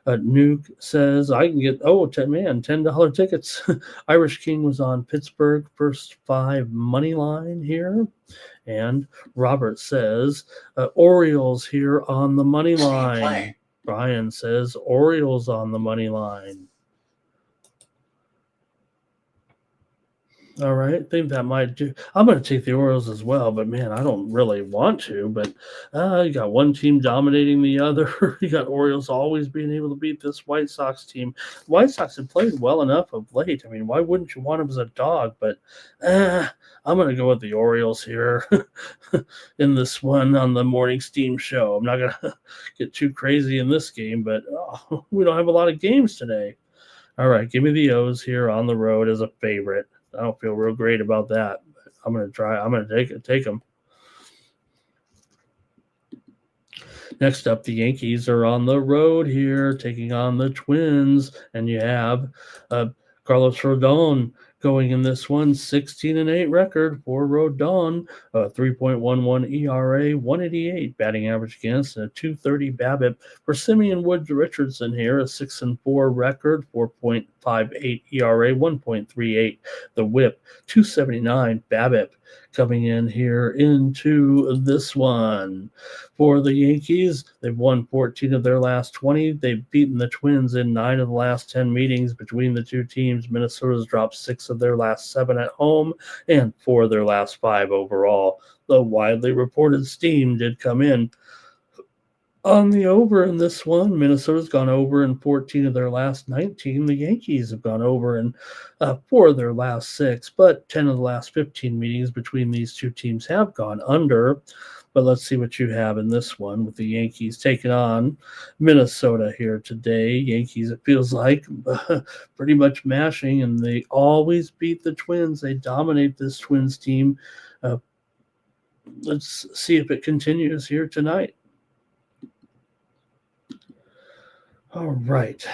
Nuke says I can get $10 tickets. Irish King was on Pittsburgh first 5 money line here. And Robert says Orioles here on the money line. Brian says Orioles on the money line. All right, I think that might do. I'm going to take the Orioles as well, but man, I don't really want to. But you got one team dominating the other. You got Orioles always being able to beat this White Sox team. The White Sox have played well enough of late. I mean, why wouldn't you want them as a dog? But I'm going to go with the Orioles here in this one on the morning steam show. I'm not going to get too crazy in this game, but we don't have a lot of games today. All right, give me the O's here on the road as a favorite. I don't feel real great about that. But I'm going to try. I'm going to take them. Next up, the Yankees are on the road here, taking on the Twins, and you have Carlos Rodon going in this one, 16-8 record for Rodon, 3.11 ERA, 188 batting average against, and a 230 BABIP. For Simeon Woods Richardson here, a 6-4 record, 4.58 ERA, 1.38 the WHIP, 279 BABIP. Coming in here into this one. For the Yankees, they've won 14 of their last 20. They've beaten the Twins in 9 of the last 10 meetings between the two teams. Minnesota's dropped 6 of their last 7 at home and 4 of their last 5 overall. The widely reported steam did come in on the over in this one. Minnesota's gone over in 14 of their last 19. The Yankees have gone over in 4 of their last 6, but 10 of the last 15 meetings between these two teams have gone under. But let's see what you have in this one with the Yankees taking on Minnesota here today. Yankees, it feels like, pretty much mashing, and they always beat the Twins. They dominate this Twins team. Let's see if it continues here tonight. All right.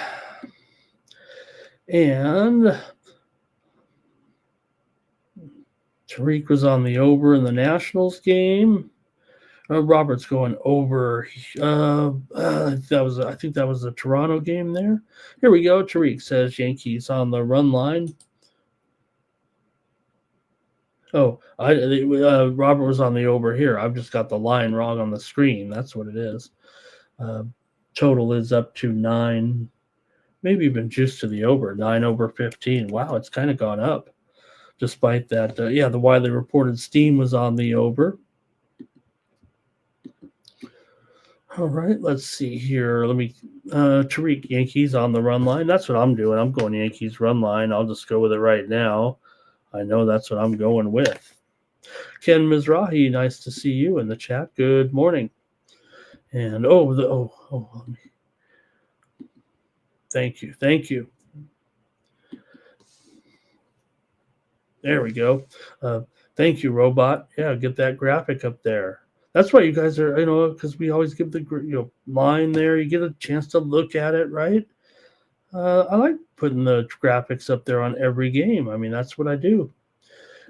And Tariq was on the over in the Nationals game. Robert's going over. I think that was the Toronto game there. Here we go. Tariq says Yankees on the run line. Oh, Robert was on the over here. I've just got the line wrong on the screen. That's what it is. Total is up to 9, maybe even juiced to the over, 9 over 15. Wow, it's kind of gone up despite that. The widely reported steam was on the over. All right, let's see here. Let me Tariq, Yankees on the run line. That's what I'm doing. I'm going Yankees run line. I'll just go with it right now. I know that's what I'm going with. Ken Mizrahi, nice to see you in the chat. Good morning. And thank you. There we go. Thank you, Robot. Yeah, get that graphic up there. That's why you guys are, because we always give the line there. You get a chance to look at it, right? I like putting the graphics up there on every game. I mean, that's what I do.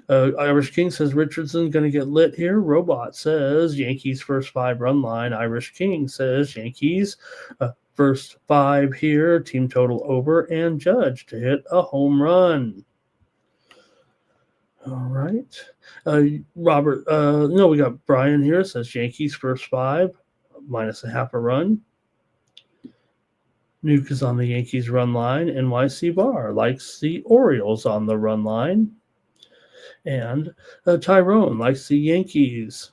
Irish King says Richardson going to get lit here. Robot says Yankees first 5 run line. Irish King says Yankees first 5 here. Team total over, and Judge to hit a home run. All right. Robert, we got Brian here. Says Yankees first 5 minus a half a run. Nuke is on the Yankees run line. NYC Bar likes the Orioles on the run line. And Tyrone likes the Yankees.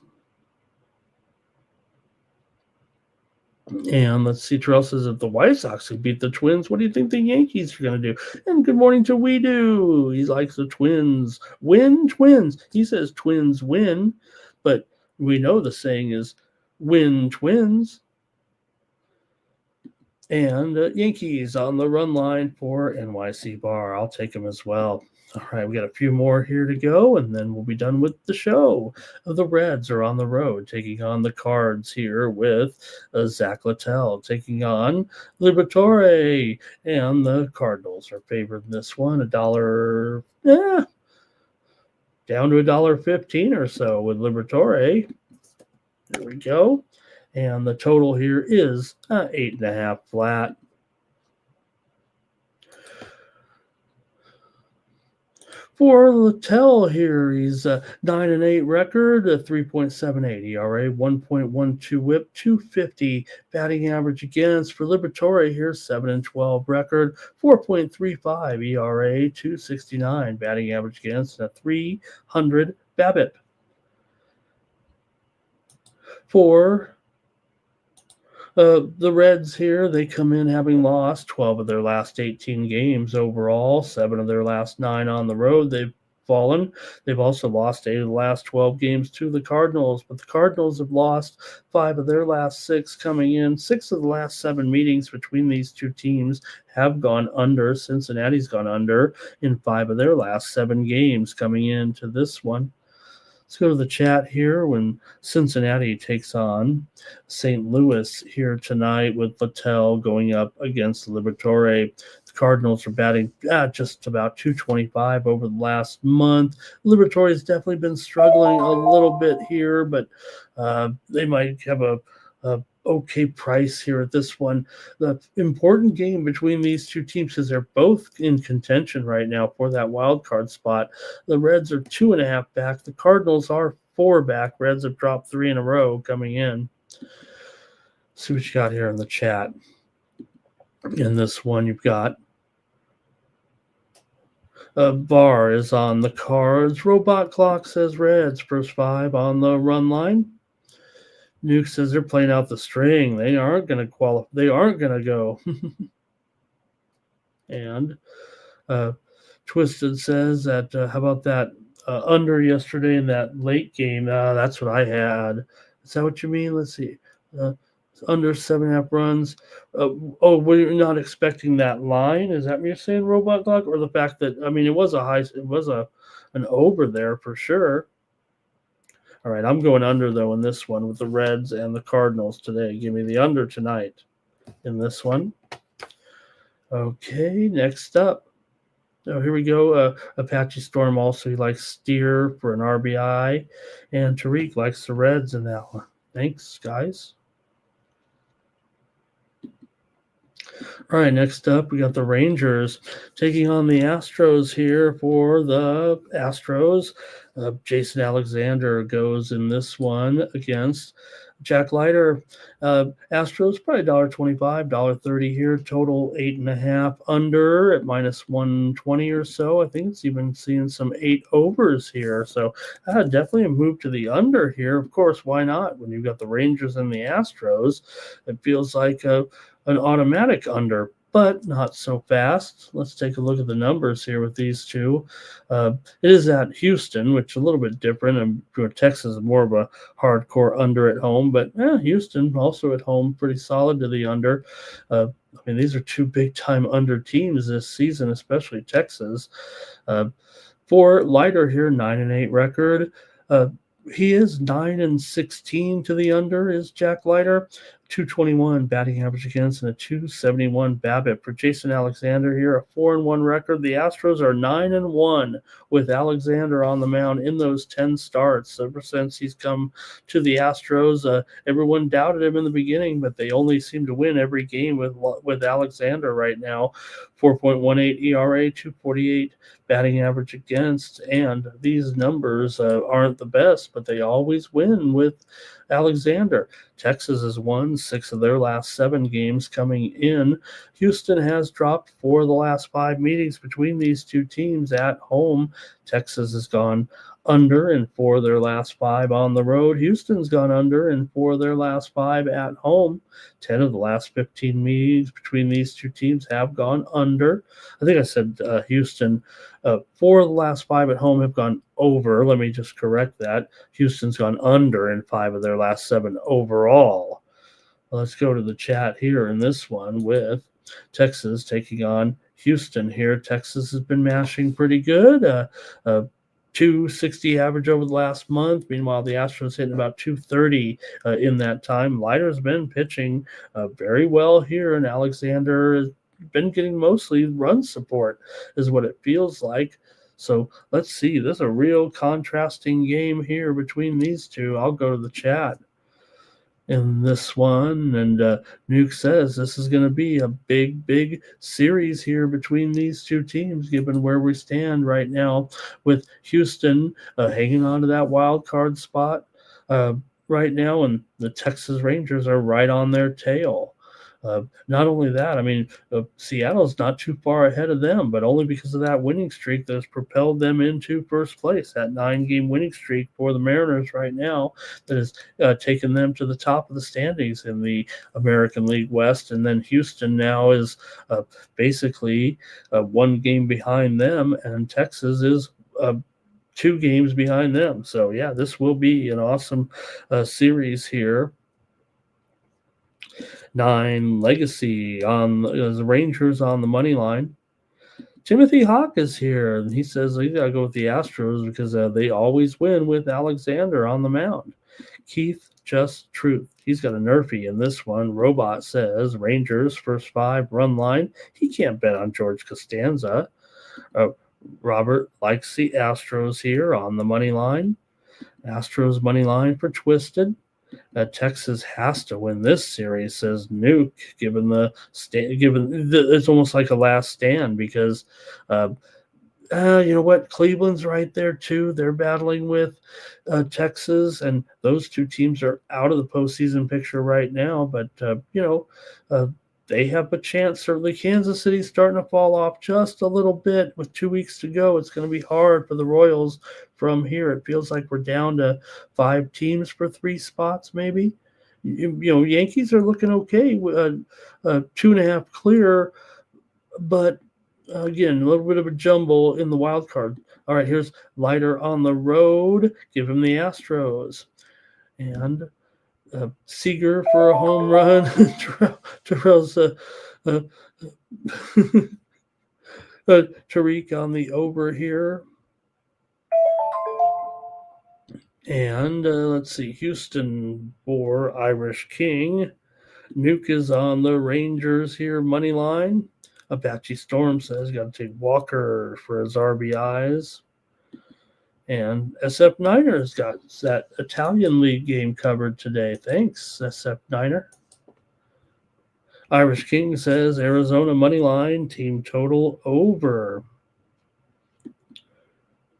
And let's see, Terrell says if the White Sox could beat the Twins, what do you think the Yankees are going to do? And good morning to We Do. He likes the Twins. Win, Twins. He says Twins win, but we know the saying is win, Twins. And Yankees on the run line for NYC Bar. I'll take them as well. All right, we got a few more here to go, and then we'll be done with the show. The Reds are on the road, taking on the Cards here with Zach Littell, taking on Liberatore, and the Cardinals are favored in this one. $1, down to $1.15 or so with Liberatore. There we go. And the total here is 8.5 flat. For Littell here, he's a 9-8 record, a 3.78 ERA, 1.12 WHIP, 250 batting average against. For Liberatore here, 7-12 record, 4.35 ERA, 269 batting average against, and a 300 BABIP. For the Reds here, they come in having lost 12 of their last 18 games overall, 7 of their last 9 on the road. They've fallen. They've also lost 8 of the last 12 games to the Cardinals, but the Cardinals have lost 5 of their last 6 coming in. 6 of the last 7 meetings between these two teams have gone under. Cincinnati's gone under in 5 of their last 7 games coming into this one. Let's go to the chat here when Cincinnati takes on St. Louis here tonight with Littell going up against Liberatore. The Cardinals are batting just about 225 over the last month. Liberatore has definitely been struggling a little bit here, but they might have a okay price here at this one. The important game between these two teams because they're both in contention right now for that wild card spot. The Reds are 2.5 back. The Cardinals are 4 back. Reds have dropped 3 in a row coming in. See what you got here in the chat. In this one, you've got Bar is on the Cards. Robot Clock says Reds. First 5 on the run line. Nuke says they're playing out the string. They aren't going to qualify. They aren't going to go. And Twisted says that, how about that under yesterday in that late game? That's what I had. Is that what you mean? Let's see. Under 7.5 runs. We're not expecting that line. Is that what you're saying, Robot Clock? Or the fact that, I mean, it was an over there for sure. All right, I'm going under, though, in this one with the Reds and the Cardinals today. Give me the under tonight in this one. Okay, next up. Oh, here we go. Apache Storm also, he likes Steer for an RBI. And Tariq likes the Reds in that one. Thanks, guys. All right, next up, we got the Rangers taking on the Astros here for the Astros. Jason Alexander goes in this one against Jack Leiter. Astros probably $1.25, $1.30 here. Total 8.5 under at -120 or so. I think it's even seeing some 8 overs here. So definitely a move to the under here. Of course, why not? When you've got the Rangers and the Astros, it feels like an automatic under, but not so fast. Let's take a look at the numbers here with these two. It is at Houston, which is a little bit different. And Texas is more of a hardcore under at home, but Houston also at home, pretty solid to the under. I mean, these are 2 big-time under teams this season, especially Texas. For Leiter here, 9-8 record. He is 9-16 to the under, is Jack Leiter. 221 batting average against and a 271 BABIP. For Jason Alexander here, a 4-1 record. The Astros are 9-1 with Alexander on the mound in those 10 starts. Ever since he's come to the Astros, everyone doubted him in the beginning, but they only seem to win every game with Alexander right now. 4.18 ERA, 248 batting average against, and these numbers aren't the best, but they always win with Alexander. Texas has won 6 of their last 7 games coming in. Houston has dropped 4 of the last 5 meetings between these two teams at home. Texas has gone under in 4 of their last 5 on the road. Houston's gone under in 4 of their last 5 at home. 10 of the last 15 meetings between these two teams have gone under. I think I said Houston. 4 of the last 5 at home have gone over. Let me just correct that. Houston's gone under in 5 of their last 7 overall. Let's go to the chat here in this one with Texas taking on Houston here. Texas has been mashing pretty good. 260 average over the last month. Meanwhile, the Astros hitting about 230 in that time. Leiter's been pitching very well here, and Alexander has been getting mostly run support, is what it feels like. So let's see. There's a real contrasting game here between these two. I'll go to the chat in this one, and Nuke says this is going to be a big series here between these two teams, given where we stand right now, with Houston hanging on to that wild card spot right now, and the Texas Rangers are right on their tail. Not only that, I mean, Seattle's not too far ahead of them, but only because of that winning streak that has propelled them into first place. That 9-game winning streak for the Mariners right now that has taken them to the top of the standings in the American League West. And then Houston now is basically 1 game behind them, and Texas is 2 games behind them. So, yeah, this will be an awesome series here. 9 legacy on the Rangers on the money line. Timothy Hawk is here, and he says you got to go with the Astros because they always win with Alexander on the mound. Keith, just truth. He's got a nerfy in this one. Robot says Rangers first 5 run line. He can't bet on George Costanza. Robert likes the Astros here on the money line. Astros money line for Twisted. Texas has to win this series, says Nuke. Given it's almost like a last stand because, you know what, Cleveland's right there too. They're battling with Texas, and those 2 teams are out of the postseason picture right now. But they have a chance. Certainly, Kansas City's starting to fall off just a little bit with 2 weeks to go. It's going to be hard for the Royals from here. It feels like we're down to 5 teams for 3 spots, maybe. Yankees are looking okay, 2.5 clear, but again, a little bit of a jumble in the wild card. All right, here's Leiter on the road. Give him the Astros. And Seager for a home run. Terrell's Tariq on the over here. And let's see, Houston for Irish King. Nuke is on the Rangers here, money line. Apache Storm says got to take Walker for his RBIs. And SF Niner's got that Italian League game covered today. Thanks, SF Niner. Irish King says Arizona money line, team total over.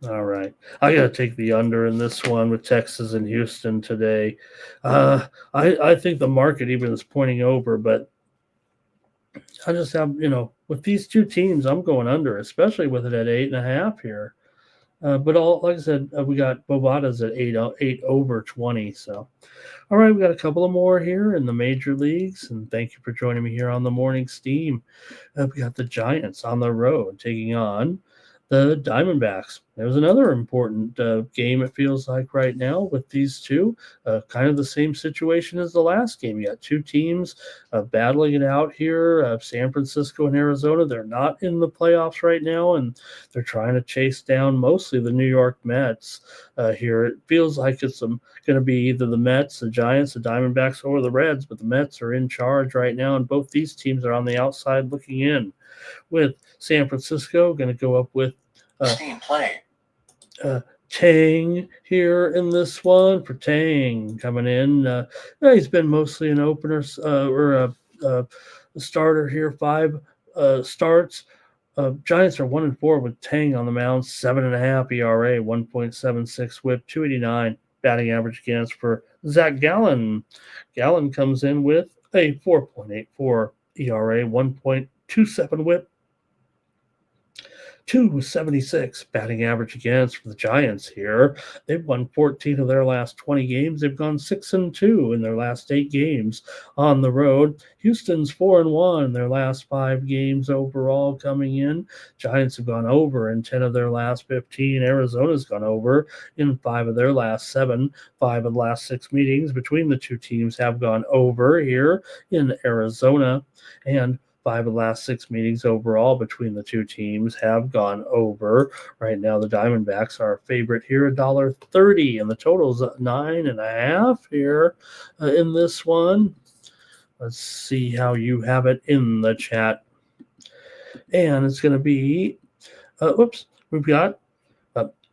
All right. I got to take the under in this one with Texas and Houston today. I think the market even is pointing over, but I just have, with these 2 teams, I'm going under, especially with it at 8.5 here. But like I said, we got Bovada's at 8 over 20. So, all right, we got a couple of more here in the major leagues, and thank you for joining me here on the Morning Steam. We got the Giants on the road taking on the Diamondbacks. There was another important game, it feels like right now with these 2. Kind of the same situation as the last game. You got 2 teams battling it out here. San Francisco and Arizona, they're not in the playoffs right now, and they're trying to chase down mostly the New York Mets here. It feels like it's going to be either the Mets, the Giants, the Diamondbacks, or the Reds, but the Mets are in charge right now, and both these teams are on the outside looking in, with San Francisco going to go up with Steam play. Tang here in this one. For Tang coming in. He's been mostly an opener or a starter here. 5 starts. Giants are 1-4 with Tang on the mound. 7.5 ERA, 1.76 WHIP, 289 batting average against for Zach Gallen. Gallen comes in with a 4.84 ERA, 1.27 WHIP, 276 batting average against for the Giants here. They've won 14 of their last 20 games. They've gone 6-2 in their last 8 games on the road. Houston's 4-1 in their last 5 games overall coming in. Giants have gone over in 10 of their last 15. Arizona's gone over in 5 of their last 7. 5 of the last 6 meetings between the two teams have gone over here in Arizona, and 5 of the last 6 meetings overall between the two teams have gone over. Right now, the Diamondbacks are a favorite here, $1.30, and the total's 9.5 here in this one. Let's see how you have it in the chat. And it's going to be, we've got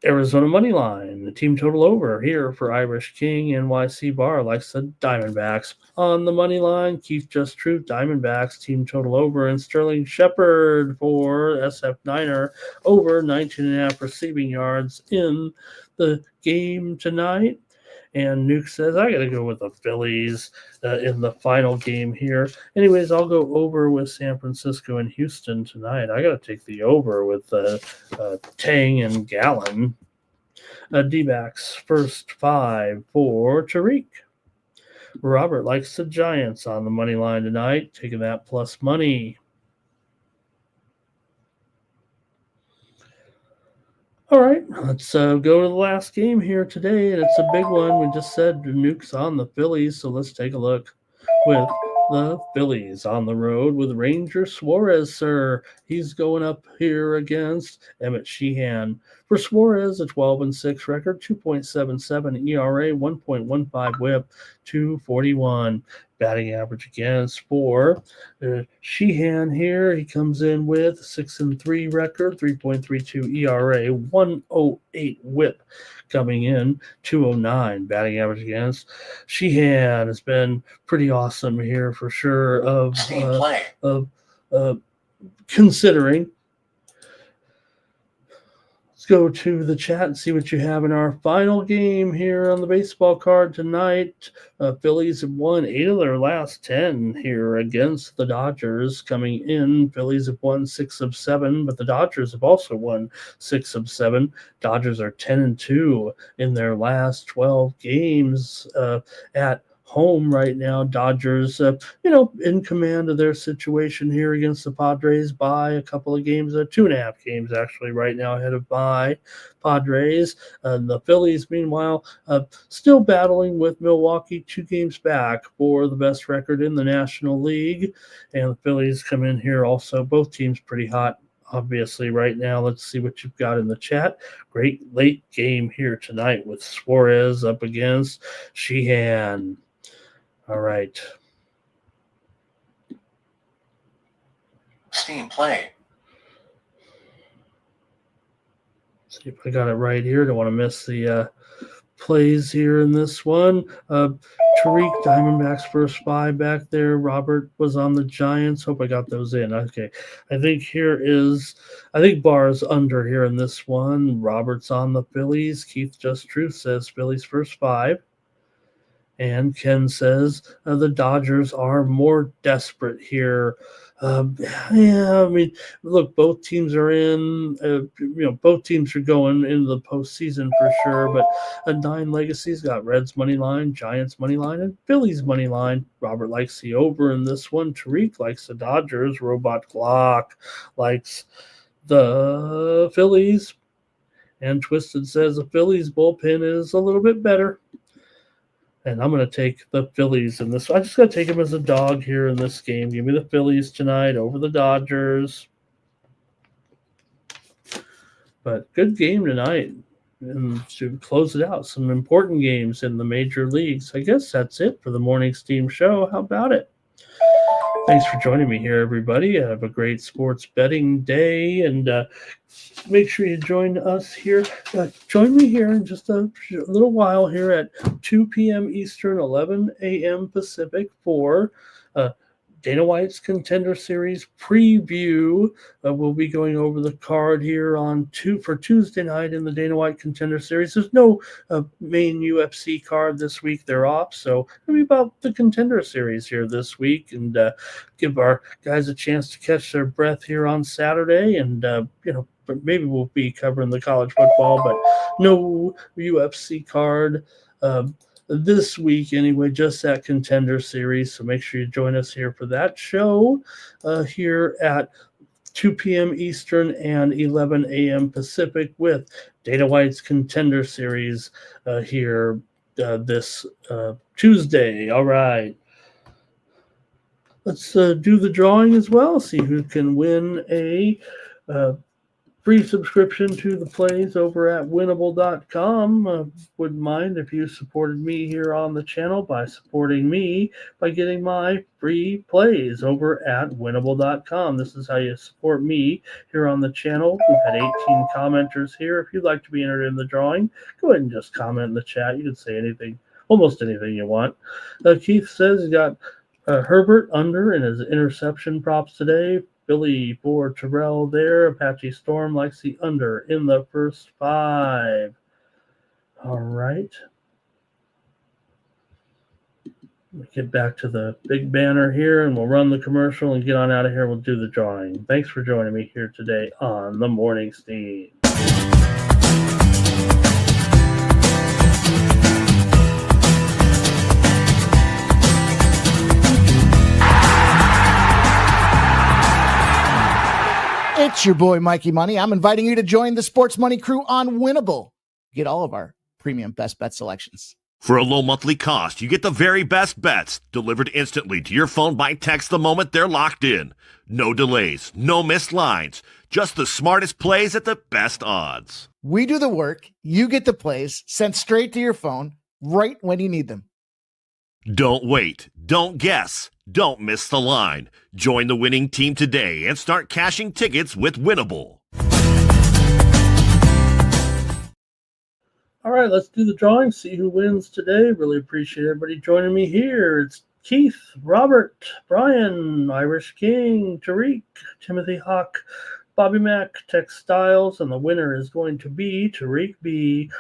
Arizona money line, the team total over here for Irish King. NYC Bar likes the Diamondbacks on the money line. Keith Just Truth, Diamondbacks, team total over. And Sterling Shepard for SF Niner over 19.5 receiving yards in the game tonight. And Nuke says, I got to go with the Phillies in the final game here. Anyways, I'll go over with San Francisco and Houston tonight. I got to take the over with Tang and Gallon. D-backs, first 5 for Tariq. Robert likes the Giants on the money line tonight, taking that plus money. All right, let's go to the last game here today, and it's a big one. We just said Nuke's on the Phillies, so let's take a look with the Phillies on the road with Ranger Suarez, sir. He's going up here against Emmett Sheehan. For Suarez, a 12-6 record, 2.77 ERA, 1.15 whip, 241 batting average against. For Sheehan here, he comes in with 6-3 record, 3.32 ERA, 108 whip coming in, 209 batting average against. Sheehan has been pretty awesome here for sure of considering. Let's go to the chat and see what you have in our final game here on the baseball card tonight. Phillies have won 8 of their last 10 here against the Dodgers coming in. Phillies have won 6 of 7, but the Dodgers have also won 6 of 7. Dodgers are 10-2 in their last 12 games at home right now. Dodgers, in command of their situation here against the Padres by a couple of games, 2.5 games actually right now ahead of by Padres. The Phillies, meanwhile, still battling with Milwaukee, 2 games back for the best record in the National League. And the Phillies come in here also, both teams pretty hot. Obviously, right now, let's see what you've got in the chat. Great late game here tonight with Suarez up against Sheehan. All right. Steam play. See if I got it right here. Don't want to miss the plays here in this one. Tariq, Diamondbacks first 5 back there. Robert was on the Giants. Hope I got those in. Okay. I think Barr's under here in this one. Robert's on the Phillies. Keith Just Truth says Phillies first 5. And Ken says the Dodgers are more desperate here. Look, both teams are in. Both teams are going into the postseason for sure. But 9 Legacy's got Reds money line, Giants money line, and Phillies money line. Robert likes the over in this one. Tariq likes the Dodgers. Robot Clock likes the Phillies. And Twisted says the Phillies bullpen is a little bit better. And I'm going to take the Phillies in this. I just got to take them as a dog here in this game. Give me the Phillies tonight over the Dodgers. But good game tonight. And to close it out, some important games in the major leagues. I guess that's it for the Morning Steam Show. How about it? Thanks for joining me here, everybody. Have a great sports betting day, and make sure you join us here. Join me here in just a little while here at 2 p.m. Eastern, 11 a.m. Pacific for Dana White's Contender Series preview. We'll be going over the card here for Tuesday night in the Dana White Contender Series. There's no main UFC card this week. They're off, so it'll be about the Contender Series here this week, and give our guys a chance to catch their breath here on Saturday, and maybe we'll be covering the college football, but no UFC card this week anyway, just that Contender Series. So make sure you join us here for that show here at 2 p.m. Eastern and 11 a.m. Pacific with Dana White's Contender Series here this Tuesday. All right. Let's do the drawing as well, see who can win a free subscription to the plays over at winnable.com. Wouldn't mind if you supported me here on the channel by supporting me by getting my free plays over at winnable.com. This is how you support me here on the channel. We've had 18 commenters here. If you'd like to be entered in the drawing, go ahead and just comment in the chat. You can say anything, almost anything you want. Keith says he's got Herbert under in his interception props today. Billy for Terrell there. Apache Storm likes the under in the first 5. All right. We'll get back to the big banner here, and we'll run the commercial and get on out of here. We'll do the drawing. Thanks for joining me here today on the Morning Steam. It's your boy, Mikey Money. I'm inviting you to join the Sports Money crew on Winnable. Get all of our premium best bet selections. For a low monthly cost, you get the very best bets delivered instantly to your phone by text the moment they're locked in. No delays, no missed lines, just the smartest plays at the best odds. We do the work. You get the plays sent straight to your phone right when you need them. Don't wait. Don't guess. Don't miss the line. Join the winning team today and start cashing tickets with Winnable. All right, let's do the drawing, see who wins today. Really appreciate everybody joining me here. It's Keith, Robert, Brian, Irish King, Tariq, Timothy Hawk, Bobby Mack, Tex Styles, and the winner is going to be Tariq B.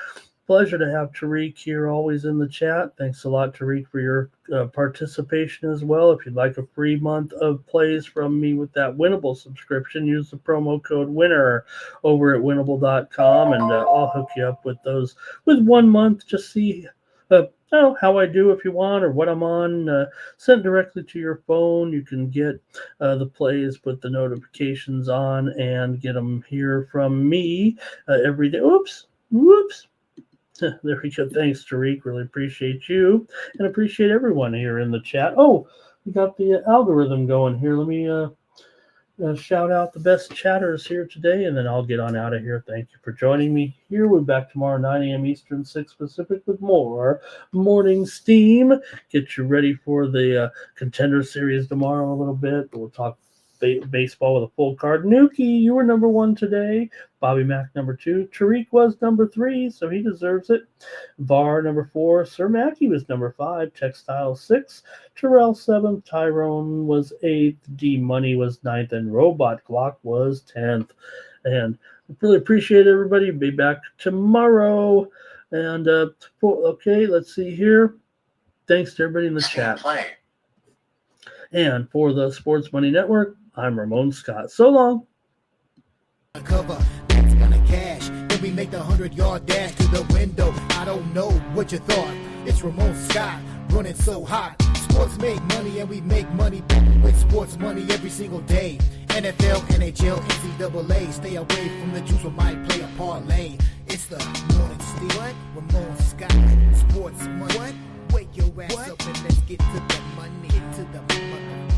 Pleasure to have Tariq here, always in the chat. Thanks a lot, Tariq, for your participation as well. If you'd like a free month of plays from me with that Winnable subscription, use the promo code WINNER over at winnable.com, and I'll hook you up with those with 1 month. Just see how I do if you want, or what I'm on, sent directly to your phone. You can get the plays, put the notifications on, and get them here from me every day. Whoops. There we go. Thanks, Tariq. Really appreciate you and appreciate everyone here in the chat. Oh, we got the algorithm going here. Let me shout out the best chatters here today, and then I'll get on out of here. Thank you for joining me here. We're back tomorrow, 9 a.m. Eastern, 6 Pacific, with more Morning Steam. Get you ready for the Contender Series tomorrow a little bit. We'll talk baseball with a full card. Nuki, you were number 1 today. Bobby Mack, number 2. Tariq was number 3, so he deserves it. VAR, number 4. Sir Mackey was number 5. Textile, 6. Terrell, 7th. Tyrone was 8th. D Money was 9th. And Robot Glock was 10th. And really appreciate everybody. Be back tomorrow. And, okay, let's see here. Thanks to everybody in the chat. And for the Sports Money Network, I'm Ramon Scott. So long. Cover, that's gonna cash. Then we make the 100-yard dash to the window. I don't know what you thought. It's Ramon Scott running so hot. Sports make money and we make money with sports money every single day. NFL, NHL, NCAA. Stay away from the juice, we might play a parlay. It's the Morning Steam. Ramon Scott, sports money. Wake your ass up and let's get to the money. Get to the money.